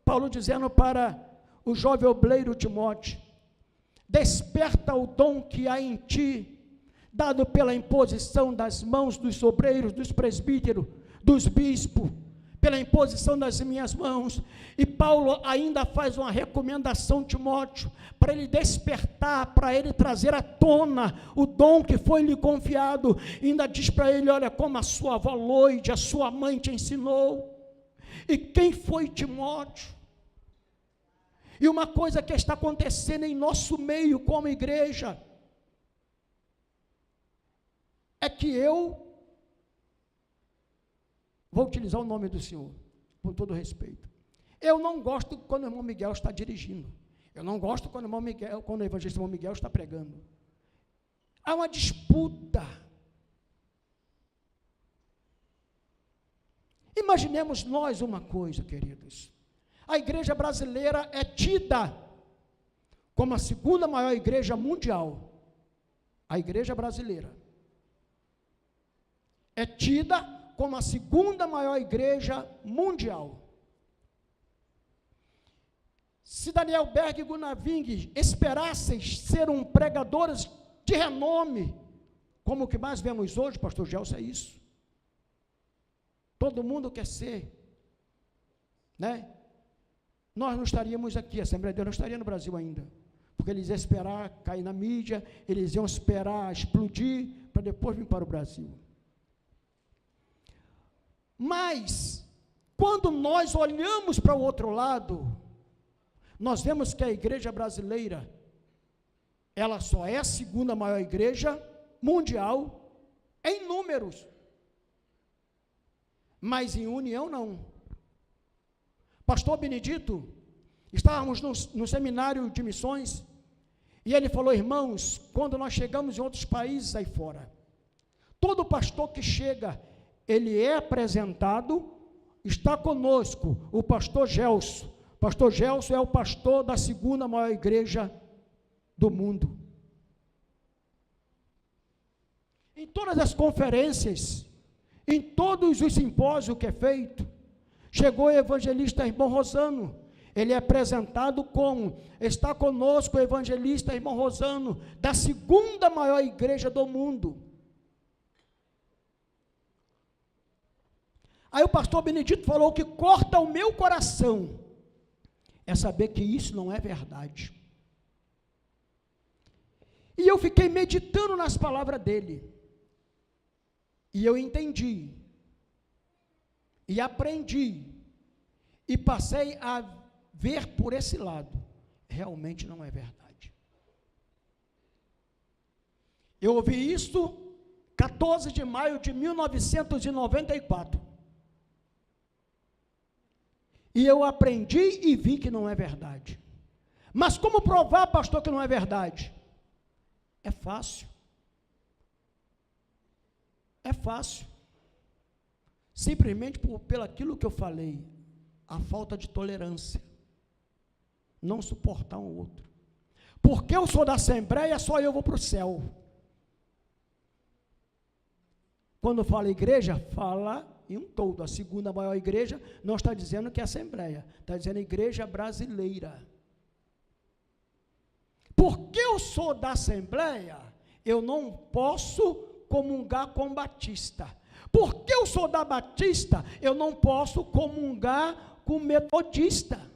Paulo dizendo para o jovem obreiro Timóteo: desperta o dom que há em ti, dado pela imposição das mãos dos obreiros, dos presbíteros, dos bispos, pela imposição das minhas mãos. E Paulo ainda faz uma recomendação a Timóteo, para ele despertar, para ele trazer à tona o dom que foi lhe confiado. E ainda diz para ele: olha, como a sua avó Loide, a sua mãe te ensinou. E quem foi Timóteo? E uma coisa que está acontecendo em nosso meio como igreja, é que eu vou utilizar o nome do Senhor, com todo respeito. Eu não gosto quando o irmão Miguel está dirigindo. Eu não gosto quando o evangelista irmão Miguel está pregando. Há uma disputa. Imaginemos nós uma coisa, queridos. A igreja brasileira é tida como a segunda maior igreja mundial. A igreja brasileira é tida como a segunda maior igreja mundial. Se Daniel Berg e Gunaving esperassem ser um pregadores de renome, como o que mais vemos hoje, pastor Gelson, é isso. Todo mundo quer ser, né? Nós não estaríamos aqui, a Assembleia de Deus não estaria no Brasil ainda, porque eles iam esperar cair na mídia, eles iam esperar explodir, para depois vir para o Brasil. Mas, quando nós olhamos para o outro lado, nós vemos que a igreja brasileira, ela só é a segunda maior igreja mundial em números, mas em união não. Pastor Benedito, estávamos no seminário de missões, e ele falou: irmãos, quando nós chegamos em outros países aí fora, todo pastor que chega, ele é apresentado, está conosco o pastor Gelson. Pastor Gelson é o pastor da segunda maior igreja do mundo. Em todas as conferências, em todos os simpósios que é feito, chegou o evangelista irmão Rosano, ele é apresentado como: está conosco o evangelista irmão Rosano, da segunda maior igreja do mundo. Aí o pastor Benedito falou: que corta o meu coração é saber que isso não é verdade. E eu fiquei meditando nas palavras dele, e eu entendi, e aprendi, e passei a ver por esse lado: realmente não é verdade. Eu ouvi isso 14 de maio de 1994. E eu aprendi e vi que não é verdade. Mas como provar, pastor, que não é verdade? É fácil. É fácil. Simplesmente pelo aquilo que eu falei, a falta de tolerância. Não suportar um outro. Porque eu sou da Assembleia, só eu vou para o céu. Quando fala igreja, fala em um todo. A segunda maior igreja não está dizendo que é Assembleia, está dizendo igreja brasileira. Porque eu sou da Assembleia, eu não posso comungar com Batista. Porque eu sou da Batista, eu não posso comungar com Metodista.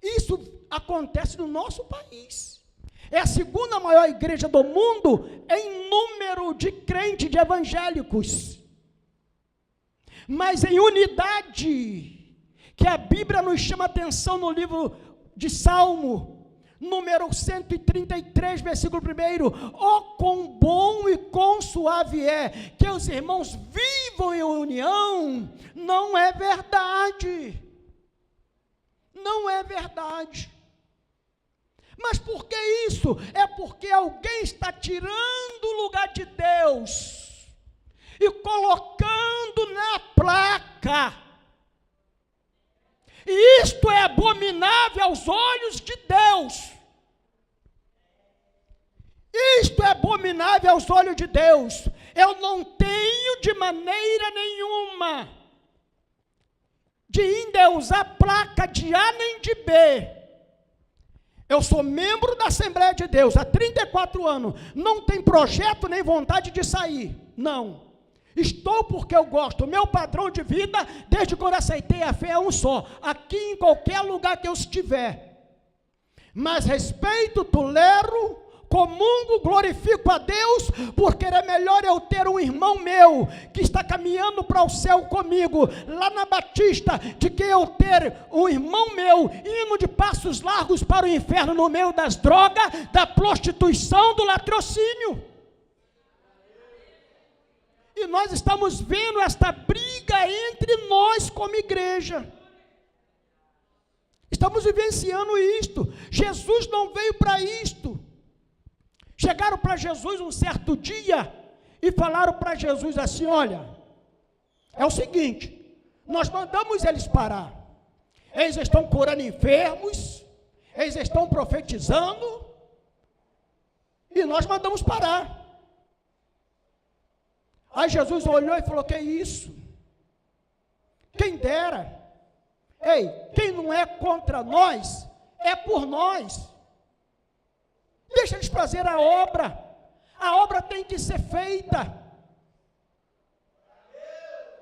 Isso acontece no nosso país. É a segunda maior igreja do mundo em número de crentes, de evangélicos. Mas em unidade, que a Bíblia nos chama atenção no livro de Salmo, número 133, versículo 1, ó quão bom e quão suave é que os irmãos vivam em união, não é verdade. Não é verdade. Mas por que isso? É porque alguém está tirando o lugar de Deus e colocando na placa. E isto é abominável aos olhos de Deus. Isto é abominável aos olhos de Deus. Eu não tenho de maneira nenhuma de endeusar placa de A nem de B. Eu sou membro da Assembleia de Deus há 34 anos. Não tem projeto nem vontade de sair. Não. Estou porque eu gosto. O meu padrão de vida, desde quando aceitei a fé, é um só. Aqui em qualquer lugar que eu estiver. Mas respeito, tolero, comungo, glorifico a Deus, porque é melhor eu ter um irmão meu, que está caminhando para o céu comigo, lá na Batista, de que eu ter um irmão meu, indo de passos largos para o inferno, no meio das drogas, da prostituição, do latrocínio. E nós estamos vendo esta briga entre nós como igreja. Estamos vivenciando isto. Jesus não veio para isto. Chegaram para Jesus um certo dia e falaram para Jesus assim: olha, é o seguinte, nós mandamos eles parar. Eles estão curando enfermos, eles estão profetizando, e nós mandamos parar. Aí Jesus olhou e falou: que é isso? Quem dera. Ei, quem não é contra nós, é por nós. Deixa eles fazer a obra. A obra tem que ser feita.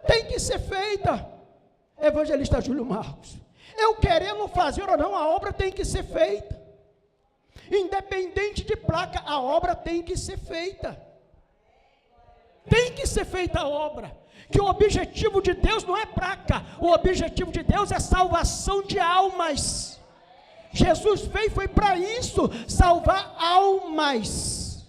Tem que ser feita. Evangelista Júlio Marcos. Eu querendo fazer ou não, a obra tem que ser feita. Independente de placa, a obra tem que ser feita. Tem que ser feita a obra. Que o objetivo de Deus não é placa. O objetivo de Deus é salvação de almas. Jesus veio, foi para isso, salvar almas.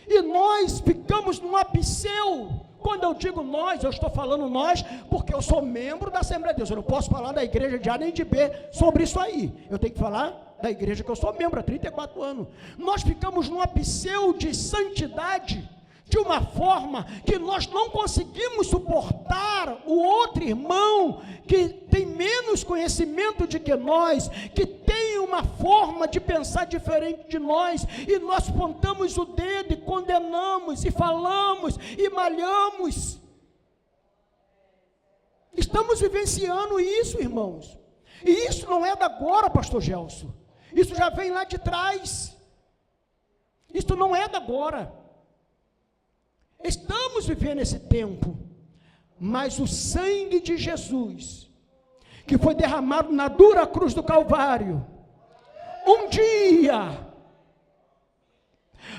E nós ficamos num apiceu. Quando eu digo nós, eu estou falando nós, porque eu sou membro da Assembleia de Deus. Eu não posso falar da igreja de A nem de B sobre isso aí. Eu tenho que falar da igreja que eu sou membro há 34 anos. Nós ficamos num apiceu de santidade, de uma forma que nós não conseguimos suportar o outro irmão que tem menos conhecimento do que nós, que tem uma forma de pensar diferente de nós, e nós apontamos o dedo e condenamos, e falamos, e malhamos. Estamos vivenciando isso, irmãos, e isso não é da agora, pastor Gelson, isso já vem lá de trás, isso não é da agora. Estamos vivendo esse tempo, mas o sangue de Jesus, que foi derramado na dura cruz do Calvário, um dia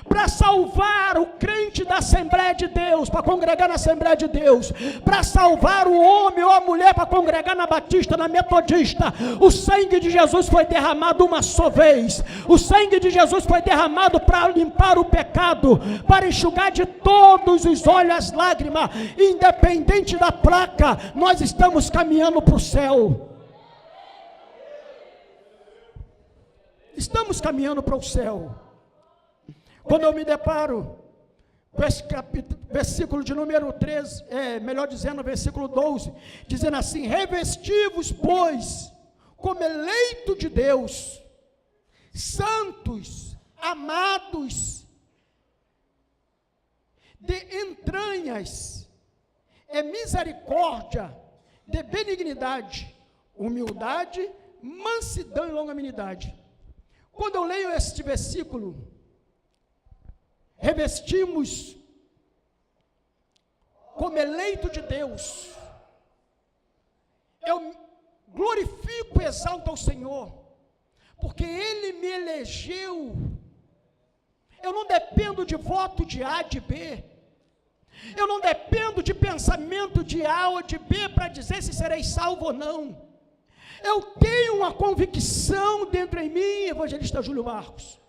para salvar o crente da Assembleia de Deus, para congregar na Assembleia de Deus, para salvar o homem ou a mulher para congregar na Batista, na Metodista. O sangue de Jesus foi derramado uma só vez. O sangue de Jesus foi derramado para limpar o pecado, para enxugar de todos os olhos as lágrimas. Independente da placa, nós estamos caminhando para o céu. Estamos caminhando para o céu. Quando eu me deparo com esse versículo de número 13, melhor dizendo, versículo 12, dizendo assim: revesti-vos, pois, como eleito de Deus, santos, amados, de entranhas, misericórdia, de benignidade, humildade, mansidão e longanimidade. Quando eu leio este versículo, revestimos como eleito de Deus, eu glorifico e exalto ao Senhor, porque Ele me elegeu. Eu não dependo de voto de A, de B, eu não dependo de pensamento de A ou de B para dizer se serei salvo ou não. Eu tenho uma convicção dentro em mim, evangelista Júlio Marcos,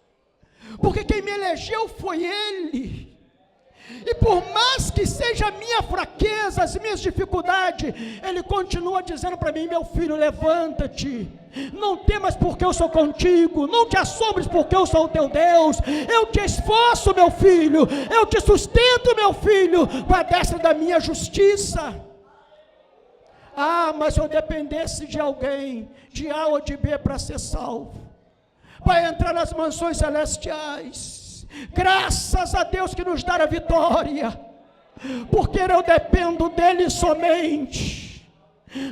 porque quem me elegeu foi Ele. E por mais que seja a minha fraqueza, as minhas dificuldades, Ele continua dizendo para mim: meu filho, levanta-te, não temas porque eu sou contigo, não te assombres porque eu sou o teu Deus, eu te esforço, meu filho, eu te sustento, meu filho, com a destra da minha justiça. Ah, mas se eu dependesse de alguém, de A ou de B para ser salvo, para entrar nas mansões celestiais, graças a Deus que nos dá a vitória, porque eu dependo dele somente,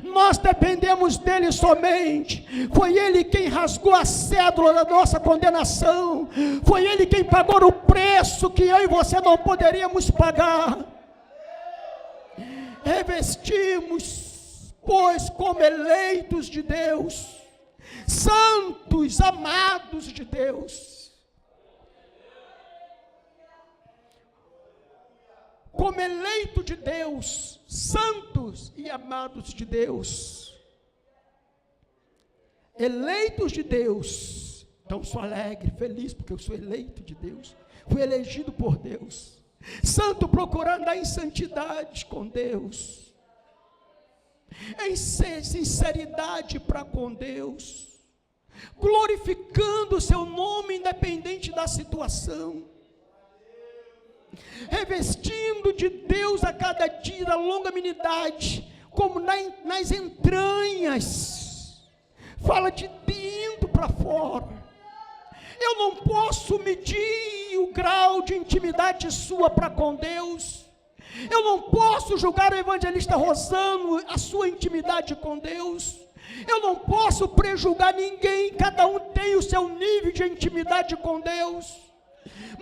nós dependemos dele somente. Foi ele quem rasgou a cédula da nossa condenação, foi ele quem pagou o preço que eu e você não poderíamos pagar. Revestimos, pois, como eleitos de Deus, santos, amados de Deus, como eleito de Deus, santos e amados de Deus, eleitos de Deus. Então sou alegre, feliz, porque eu sou eleito de Deus, fui elegido por Deus. Santo, procurando andar em santidade com Deus, em sinceridade para com Deus, glorificando o seu nome independente da situação, revestindo de Deus a cada dia a longanimidade, como nas entranhas, fala de dentro para fora. Eu não posso medir o grau de intimidade sua para com Deus, eu não posso julgar o evangelista Rosano a sua intimidade com Deus, eu não posso prejulgar ninguém, cada um tem o seu nível de intimidade com Deus.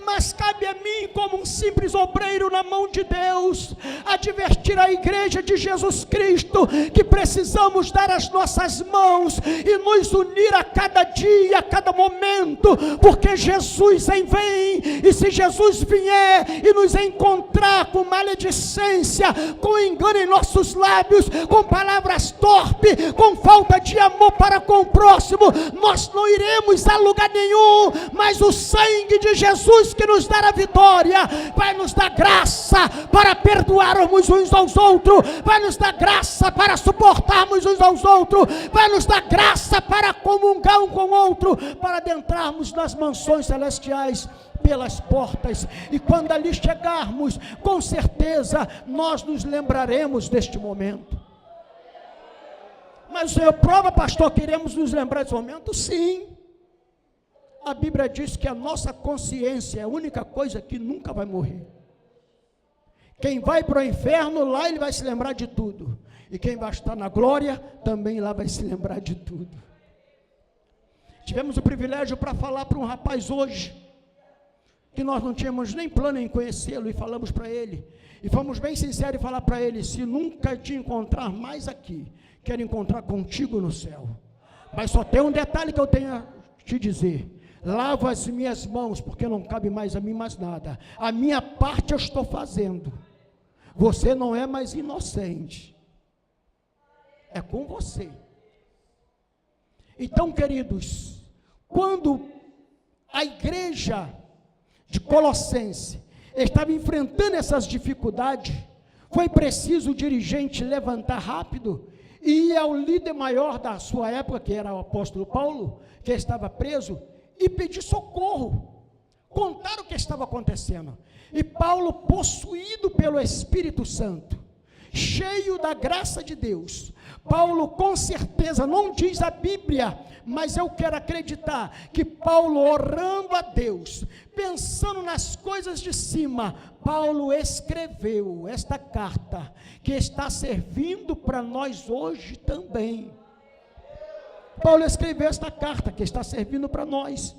Mas cabe a mim, como um simples obreiro na mão de Deus, advertir a igreja de Jesus Cristo, que precisamos dar as nossas mãos e nos unir a cada dia, a cada momento, porque Jesus vem, e se Jesus vier e nos encontrar com maledicência, com engano em nossos lábios, com palavras torpes, com falta de amor para com o próximo, nós não iremos a lugar nenhum. Mas o sangue de Jesus, que nos dá a vitória, vai nos dar graça para perdoarmos uns aos outros, vai nos dar graça para suportarmos uns aos outros, vai nos dar graça para comungar um com o outro, para adentrarmos nas mansões celestiais pelas portas. E quando ali chegarmos, com certeza nós nos lembraremos deste momento. Mas o Senhor prova, pastor, queremos nos lembrar desse momento? Sim. A Bíblia diz que a nossa consciência é a única coisa que nunca vai morrer. Quem vai para o inferno, lá ele vai se lembrar de tudo. E quem vai estar na glória, também lá vai se lembrar de tudo. Tivemos o privilégio para falar para um rapaz hoje, que nós não tínhamos nem plano em conhecê-lo, e falamos para ele, e fomos bem sinceros em falar para ele: se nunca te encontrar mais aqui, quero encontrar contigo no céu. Mas só tem um detalhe que eu tenho a te dizer: lavo as minhas mãos, porque não cabe mais a mim mais nada. A minha parte eu estou fazendo. Você não é mais inocente. É com você. Então, queridos, quando a igreja de Colossenses estava enfrentando essas dificuldades, foi preciso o dirigente levantar rápido e ir ao líder maior da sua época, que era o apóstolo Paulo, que estava preso, e pedir socorro, contar o que estava acontecendo. E Paulo, possuído pelo Espírito Santo, cheio da graça de Deus, Paulo com certeza, não diz a Bíblia, mas eu quero acreditar que Paulo, orando a Deus, pensando nas coisas de cima, Paulo escreveu esta carta, que está servindo para nós hoje também. Paulo escreveu esta carta, que está servindo para nós.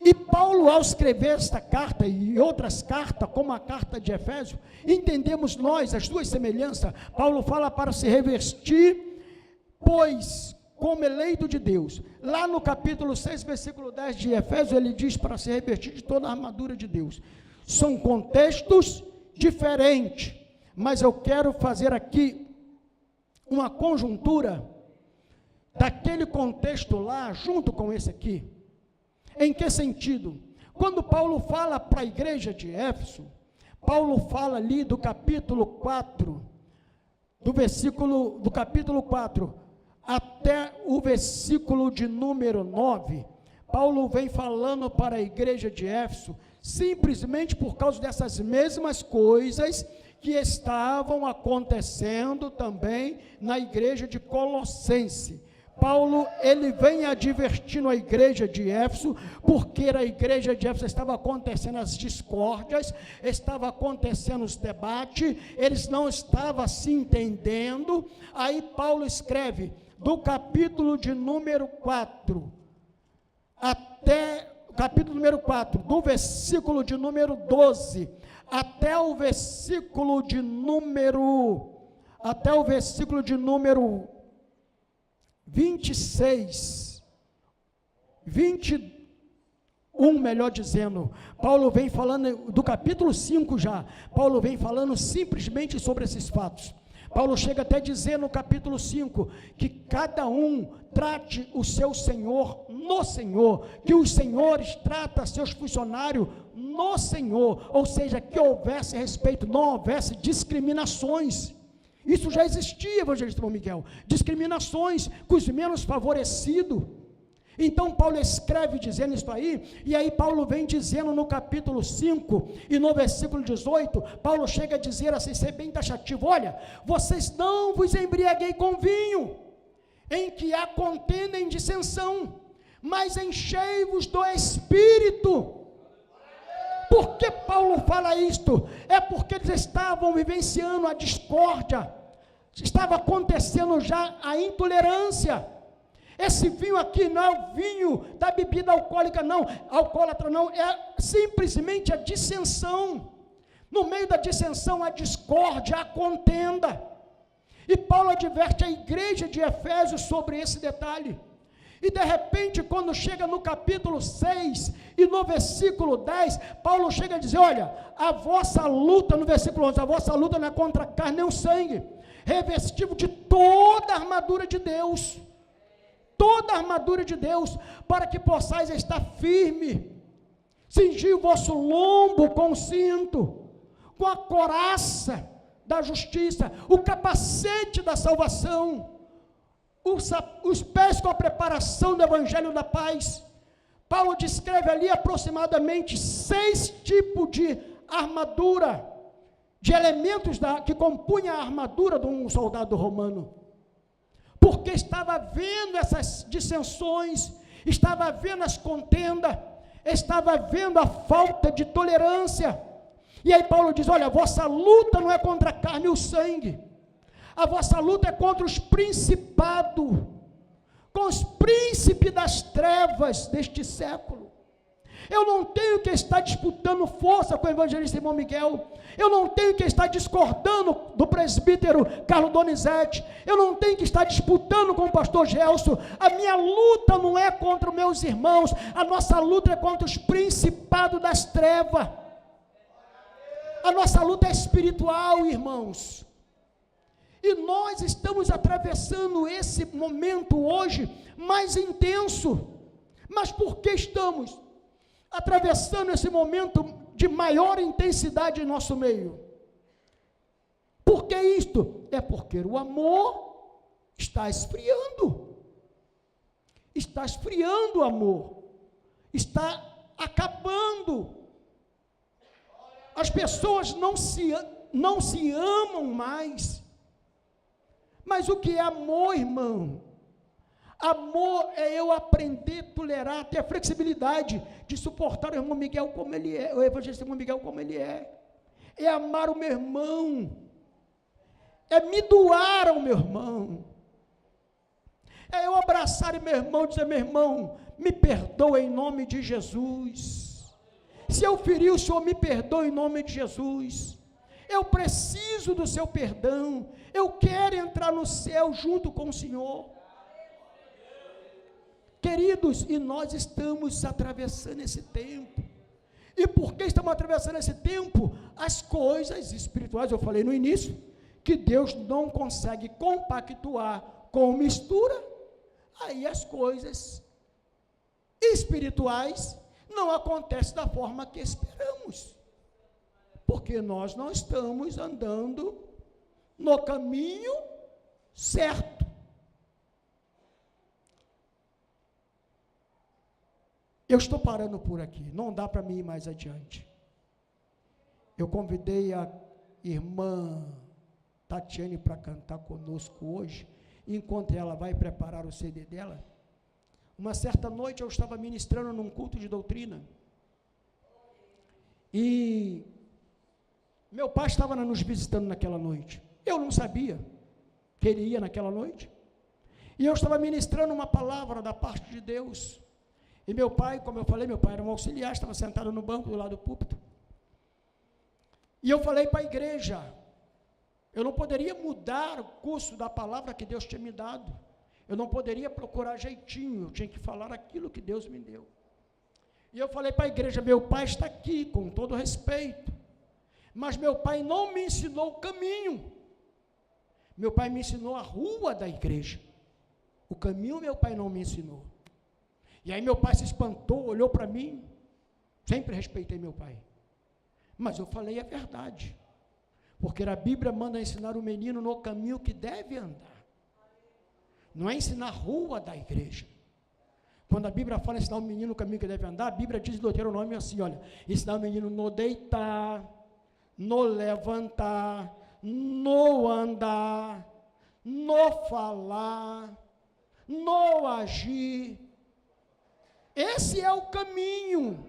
E Paulo, ao escrever esta carta e outras cartas, como a carta de Efésios, entendemos nós as duas semelhanças. Paulo fala para se revestir, pois, como eleito de Deus. Lá no capítulo 6, versículo 10 de Efésios, ele diz para se revestir de toda a armadura de Deus. São contextos diferentes, mas eu quero fazer aqui uma conjuntura daquele contexto lá, junto com esse aqui. Em que sentido? Quando Paulo fala para a igreja de Éfeso, Paulo fala ali do capítulo 4, do capítulo 4 até o versículo de número 9, Paulo vem falando para a igreja de Éfeso, simplesmente por causa dessas mesmas coisas que estavam acontecendo também na igreja de Colossenses. Paulo, ele vem advertindo a igreja de Éfeso, porque a igreja de Éfeso estava acontecendo as discórdias, estava acontecendo os debates, eles não estavam se entendendo. Aí Paulo escreve, do capítulo de número 4, até, capítulo número 4, do versículo de número 12, até o versículo de número 26, 21, melhor dizendo, Paulo vem falando, do capítulo 5 já, Paulo vem falando simplesmente sobre esses fatos. Paulo chega até a dizer no capítulo 5, que cada um trate o seu senhor no Senhor, que os senhores tratam seus funcionários no Senhor, ou seja, que houvesse respeito, não houvesse discriminações. Isso já existia, evangelista Miguel, discriminações com os menos favorecidos. Então Paulo escreve dizendo isso aí, e aí Paulo vem dizendo no capítulo 5, e no versículo 18, Paulo chega a dizer assim, ser bem taxativo, olha, vocês não vos embriaguei com vinho, em que há contenda em dissensão, mas enchei-vos do Espírito. Por que Paulo fala isto? É porque eles estavam vivenciando a discórdia, estava acontecendo já a intolerância. Esse vinho aqui não é o vinho da bebida alcoólatra não, é simplesmente a dissensão. No meio da dissensão, a discórdia, a contenda. E Paulo adverte a igreja de Efésios sobre esse detalhe. E de repente, quando chega no capítulo 6 e no versículo 10, Paulo chega a dizer, olha, a vossa luta, no versículo 11, a vossa luta não é contra a carne nem o sangue, revestido de toda a armadura de Deus, toda a armadura de Deus, para que possais estar firme, cingir o vosso lombo com o cinto, com a couraça da justiça, o capacete da salvação, os pés com a preparação do evangelho da paz. Paulo descreve ali aproximadamente 6 tipos de armadura, de elementos que compunham a armadura de um soldado romano, porque estava vendo essas dissensões, estava vendo as contendas, estava vendo a falta de tolerância. E aí Paulo diz, olha, a vossa luta não é contra a carne e o sangue, a vossa luta é contra os principados, com os príncipes das trevas deste século. Eu não tenho que estar disputando força com o evangelista irmão Miguel. Eu não tenho que estar discordando do presbítero Carlos Donizete. Eu não tenho que estar disputando com o pastor Gelson. A minha luta não é contra os meus irmãos. A nossa luta é contra os principados das trevas. A nossa luta é espiritual, irmãos. E nós estamos atravessando esse momento hoje mais intenso. Mas por que estamos atravessando esse momento de maior intensidade em nosso meio? Por que isto? É porque o amor está esfriando. Está esfriando o amor. Está acabando. As pessoas não se amam mais. Mas o que é amor, irmão? Amor é eu aprender a tolerar, ter a flexibilidade de suportar o irmão Miguel como ele é, o evangelista irmão Miguel como ele é. É amar o meu irmão. É me doar ao meu irmão. É eu abraçar o meu irmão e dizer, meu irmão, me perdoa em nome de Jesus. Se eu feri, o Senhor me perdoa em nome de Jesus. Eu preciso do seu perdão. Eu quero entrar no céu junto com o Senhor. Queridos, e nós estamos atravessando esse tempo. E por que estamos atravessando esse tempo? As coisas espirituais, eu falei no início, que Deus não consegue compactuar com mistura, aí as coisas espirituais não acontecem da forma que esperamos. Porque nós não estamos andando no caminho certo. Eu estou parando por aqui, não dá para mim ir mais adiante. Eu convidei a irmã Tatiane para cantar conosco hoje, enquanto ela vai preparar o CD dela. Uma certa noite eu estava ministrando num culto de doutrina, e meu pai estava nos visitando naquela noite. Eu não sabia que ele ia naquela noite, e eu estava ministrando uma palavra da parte de Deus. E meu pai, como eu falei, meu pai era um auxiliar, estava sentado no banco do lado do púlpito. E eu falei para a igreja, eu não poderia mudar o curso da palavra que Deus tinha me dado. Eu não poderia procurar jeitinho, eu tinha que falar aquilo que Deus me deu. E eu falei para a igreja, meu pai está aqui, com todo respeito. Mas meu pai não me ensinou o caminho. Meu pai me ensinou a rua da igreja. O caminho meu pai não me ensinou. E aí meu pai se espantou, olhou para mim, sempre respeitei meu pai, mas eu falei a verdade, porque a Bíblia manda ensinar o menino no caminho que deve andar, não é ensinar a rua da igreja. Quando a Bíblia fala ensinar o menino no caminho que deve andar, a Bíblia diz em Deuteronômio assim, olha, ensinar o menino no deitar, no levantar, no andar, no falar, no agir. Esse é o caminho,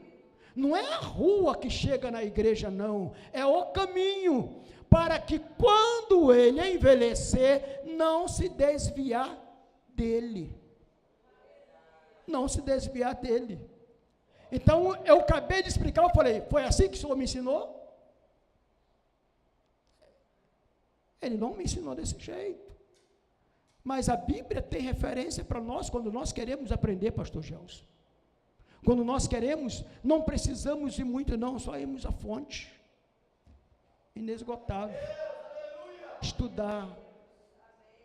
não é a rua que chega na igreja, não, é o caminho, para que quando ele envelhecer, não se desviar dele, não se desviar dele. Então, eu acabei de explicar, eu falei, foi assim que o Senhor me ensinou? Ele não me ensinou desse jeito, mas a Bíblia tem referência para nós, quando nós queremos aprender, pastor Gelson. Quando nós queremos, não precisamos ir muito não, só irmos à fonte, inesgotável, estudar,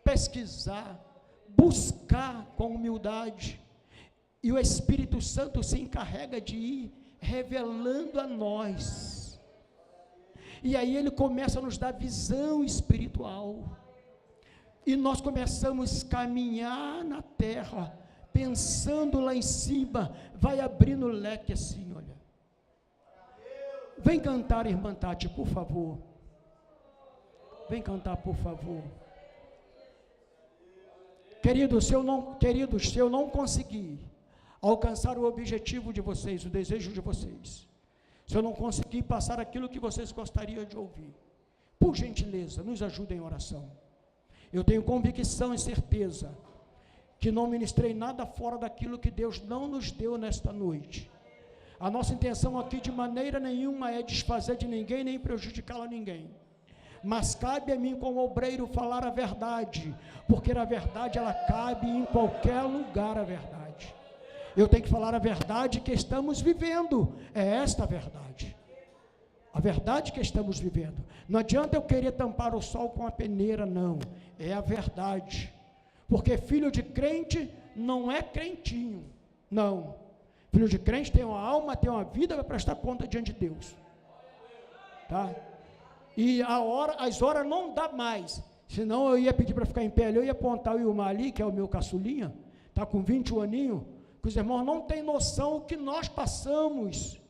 pesquisar, buscar com humildade, e o Espírito Santo se encarrega de ir revelando a nós, e aí ele começa a nos dar visão espiritual, e nós começamos a caminhar na terra, pensando lá em cima, vai abrindo o leque assim, olha. Vem cantar, irmã Tati, por favor. Vem cantar, por favor. Queridos, se eu não conseguir alcançar o objetivo de vocês, o desejo de vocês, se eu não conseguir passar aquilo que vocês gostariam de ouvir, por gentileza, nos ajudem em oração. Eu tenho convicção e certeza que não ministrei nada fora daquilo que Deus não nos deu nesta noite. A nossa intenção aqui de maneira nenhuma é desfazer de ninguém, nem prejudicá-la a ninguém. Mas cabe a mim como obreiro falar a verdade, porque a verdade ela cabe em qualquer lugar, a verdade. Eu tenho que falar a verdade que estamos vivendo, é esta a verdade. A verdade que estamos vivendo. Não adianta eu querer tampar o sol com a peneira, não. É a verdade. Porque filho de crente não é crentinho, não. Filho de crente tem uma alma, tem uma vida para prestar conta diante de Deus. Tá? E as horas não dá mais. Senão eu ia pedir para ficar em pé ali, eu ia apontar o Ilmar ali, que é o meu caçulinha, está com 21 aninhos, que os irmãos não têm noção o que nós passamos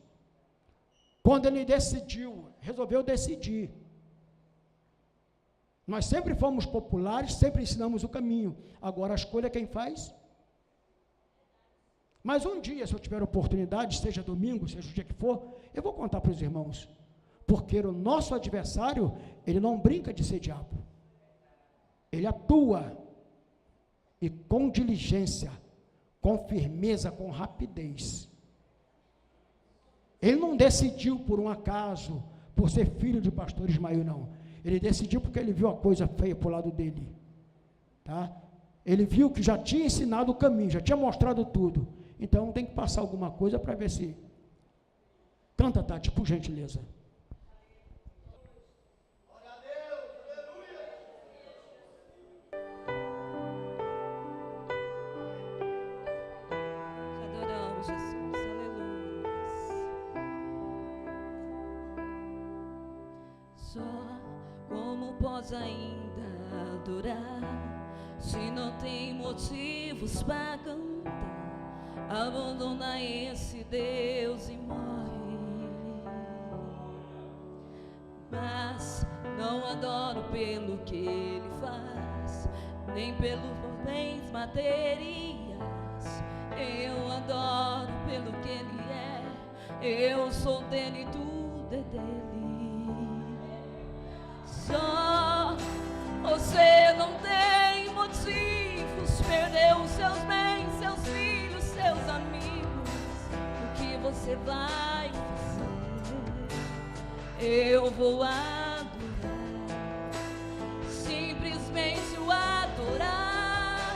quando ele resolveu decidir. Nós sempre fomos populares, sempre ensinamos o caminho. Agora a escolha quem faz? Mas um dia, se eu tiver oportunidade, seja domingo, seja o dia que for, eu vou contar para os irmãos. Porque o nosso adversário, ele não brinca de ser diabo. Ele atua. E com diligência, com firmeza, com rapidez. Ele não decidiu por um acaso, por ser filho de pastor Ismael, não. Ele decidiu porque ele viu a coisa feia para o lado dele. Tá? Ele viu que já tinha ensinado o caminho, já tinha mostrado tudo. Então tem que passar alguma coisa para ver se... Canta, Tati, por gentileza. Posso ainda adorar se não tem motivos para cantar? Abandona esse Deus e morre. Mas não adoro pelo que Ele faz, nem pelos bens materiais. Eu adoro pelo que Ele é. Eu sou dele, tudo é dele. Só você não tem motivos, perdeu os seus bens, seus filhos, seus amigos. O que você vai fazer? Eu vou adorar, simplesmente o adorar.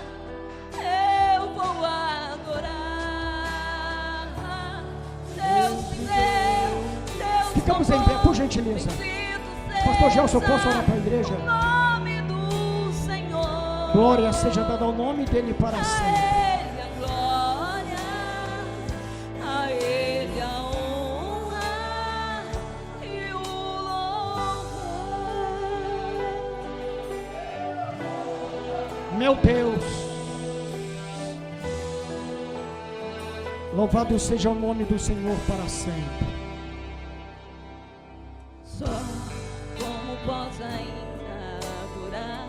Eu vou adorar. Deus me deu, Deus. Ficamos em pé, por gentileza. Pastor Gelson, eu posso orar para a igreja? Nome do Senhor. Glória seja dada ao nome dele para sempre. A glória, a Ele a honra e o louvor. Meu Deus, louvado seja o nome do Senhor para sempre. Posso ainda adorar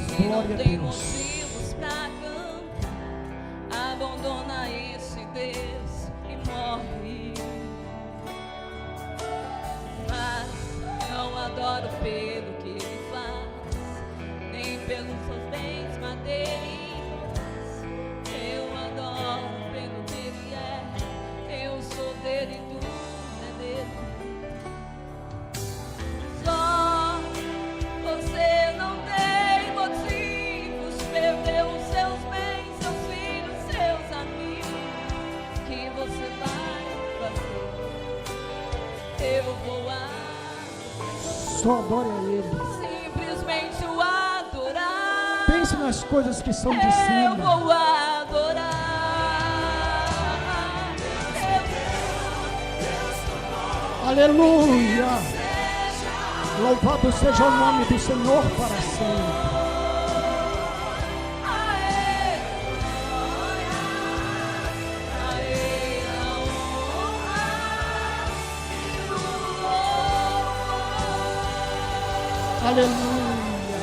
se Glória não tem a Deus. motivos pra cantar? Abandona esse Deus e morre. Mas não adoro pelo que Ele faz, nem pelos seus bens materiais. Eu adoro pelo que Ele é. Eu sou dele, tudo é dele. Você não tem motivos, perdeu os seus bens, seus filhos, seus amigos. O que você vai fazer? Eu vou adorar. Só adore a Ele. Simplesmente o adorar. Pense nas coisas que são de Eu cima. vou adorar. Aleluia. Louvado seja o nome do Senhor para sempre. Aleluia.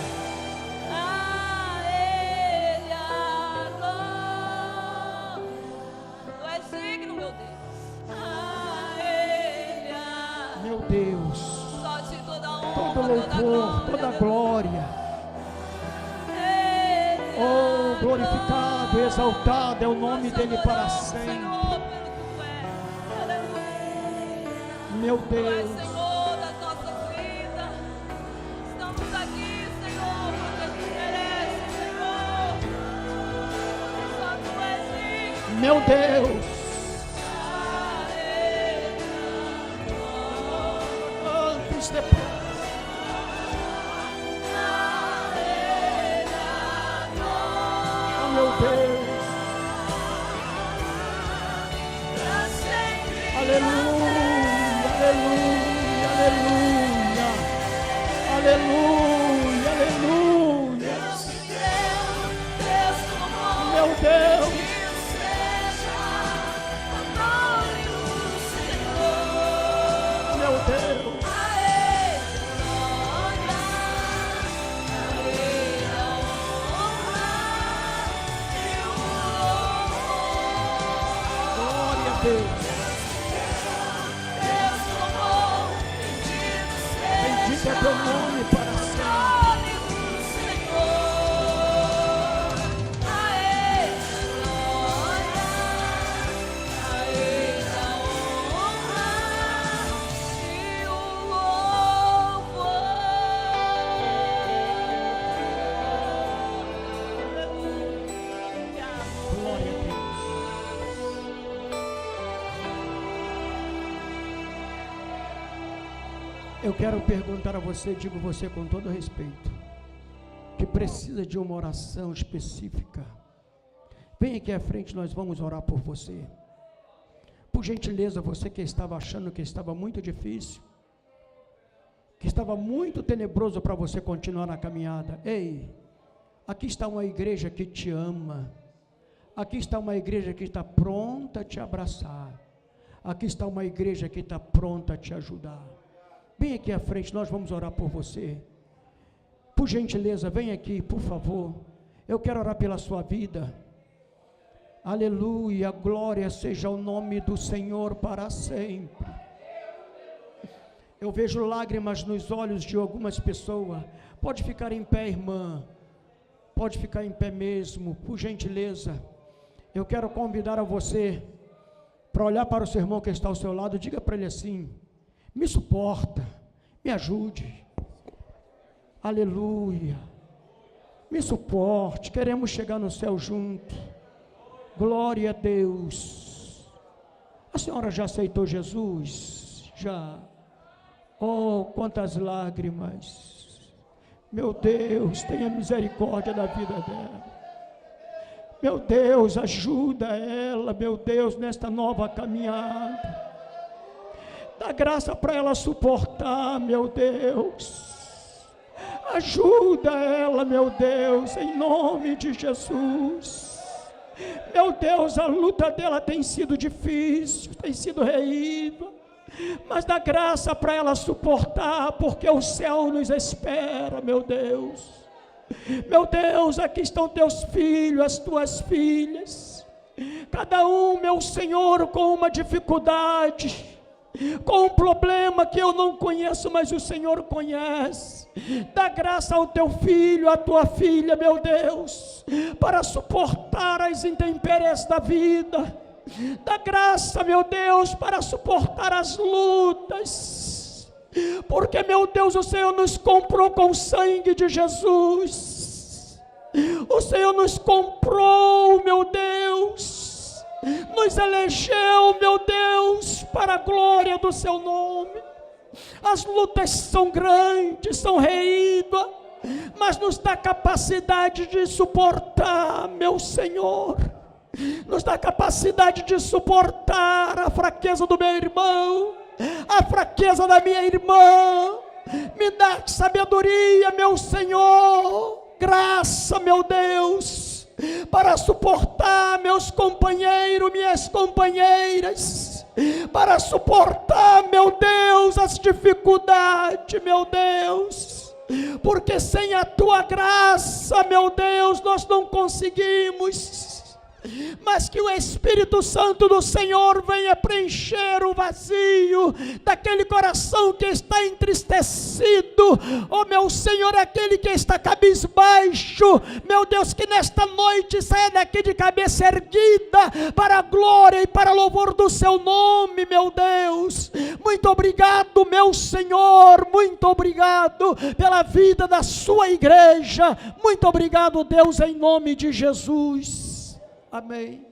A Ele a glória. Tu és digno, meu Deus. A Ele a... Meu Deus. Só de toda honra, Todo louvor, toda glória. Oh, glorificado, exaltado é o nome dele para sempre. meu Tu és Deus. Senhor das nossas vidas. Estamos aqui, Senhor, porque Tu mereces, Senhor. Só Tu és digno. Meu Deus. Antes, depois. Oh, meu Deus. Aleluia, aleluia, aleluia. Aleluia, aleluia. Meu Deus. Meu Deus. Glória a Deus. Bendito é teu nome para sempre. Glória a Deus. Eu quero perguntar a você, digo você com todo respeito, que precisa de uma oração específica. Vem aqui à frente, nós vamos orar por você. Por gentileza, você que estava achando que estava muito difícil, que estava muito tenebroso para você continuar na caminhada. Ei, aqui está uma igreja que te ama. Aqui está uma igreja que está pronta a te abraçar. Aqui está uma igreja que está pronta a te ajudar. Vem aqui à frente, nós vamos orar por você. Por gentileza, vem aqui, por favor. Eu quero orar pela sua vida. Aleluia, glória seja o nome do Senhor para sempre. Eu vejo lágrimas nos olhos de algumas pessoas. Pode ficar em pé, irmã. Pode ficar em pé mesmo, por gentileza. Eu quero convidar a você para olhar para o seu irmão que está ao seu lado. Diga para ele assim: me suporta, me ajude. Aleluia. Me suporte, queremos chegar no céu junto. Glória a Deus. A senhora já aceitou Jesus? Já. Oh, quantas lágrimas. Meu Deus, tenha misericórdia da vida dela. Meu Deus, ajuda ela, meu Deus, nesta nova caminhada. Dá graça para ela suportar, meu Deus. Ajuda ela, meu Deus, em nome de Jesus. Meu Deus, a luta dela tem sido difícil, tem sido reída, mas dá graça para ela suportar, porque o céu nos espera, meu Deus. Meu Deus, aqui estão teus filhos, as tuas filhas, cada um, meu Senhor, com uma dificuldade, com um problema que eu não conheço, mas o Senhor conhece. Dá graça ao teu filho, à tua filha, meu Deus, para suportar as intempéries da vida. Dá graça, meu Deus, para suportar as lutas, porque, meu Deus, o Senhor nos comprou com o sangue de Jesus. O Senhor nos comprou, meu Deus, nos elegeu, meu Deus, para a glória do seu nome. As lutas são grandes, são reídas, mas nos dá capacidade de suportar, meu Senhor. Nos dá capacidade de suportar a fraqueza do meu irmão, a fraqueza da minha irmã. Me dá sabedoria, meu Senhor, graça, meu Deus, para suportar meus companheiros, minhas companheiras, para suportar, meu Deus, as dificuldades, meu Deus, porque sem a tua graça, meu Deus, nós não conseguimos. mas que o Espírito Santo do Senhor venha preencher o vazio daquele coração que está entristecido, oh meu Senhor, aquele que está cabisbaixo, meu Deus, que nesta noite saia daqui de cabeça erguida, para a glória e para louvor do seu nome, meu Deus. Muito obrigado, meu Senhor, muito obrigado pela vida da sua igreja, muito obrigado, Deus, em nome de Jesus. Amém.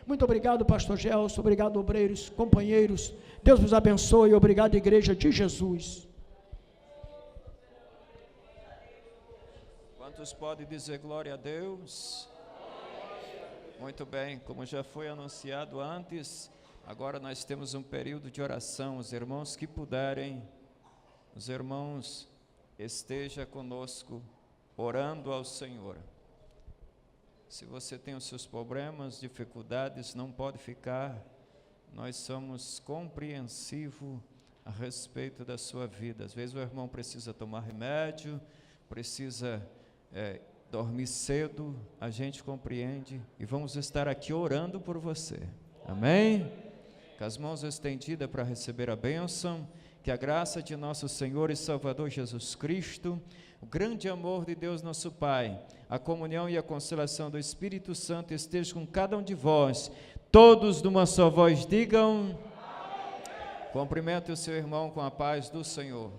Muito obrigado, pastor Gelson, obrigado, obreiros, companheiros, Deus vos abençoe, obrigado, igreja de Jesus. Quantos podem dizer glória a Deus? Muito bem, como já foi anunciado antes, agora nós temos um período de oração. Os irmãos que puderem, os irmãos esteja conosco, orando ao Senhor. Se você tem os seus problemas, dificuldades, não pode ficar. Nós somos compreensivos a respeito da sua vida. Às vezes o irmão precisa tomar remédio, precisa dormir cedo, a gente compreende e vamos estar aqui orando por você. Amém? Com as mãos estendidas para receber a bênção, que a graça de nosso Senhor e Salvador Jesus Cristo, o grande amor de Deus nosso Pai, a comunhão e a consolação do Espírito Santo esteja com cada um de vós. Todos numa só voz digam: amém. Cumprimente o seu irmão com a paz do Senhor.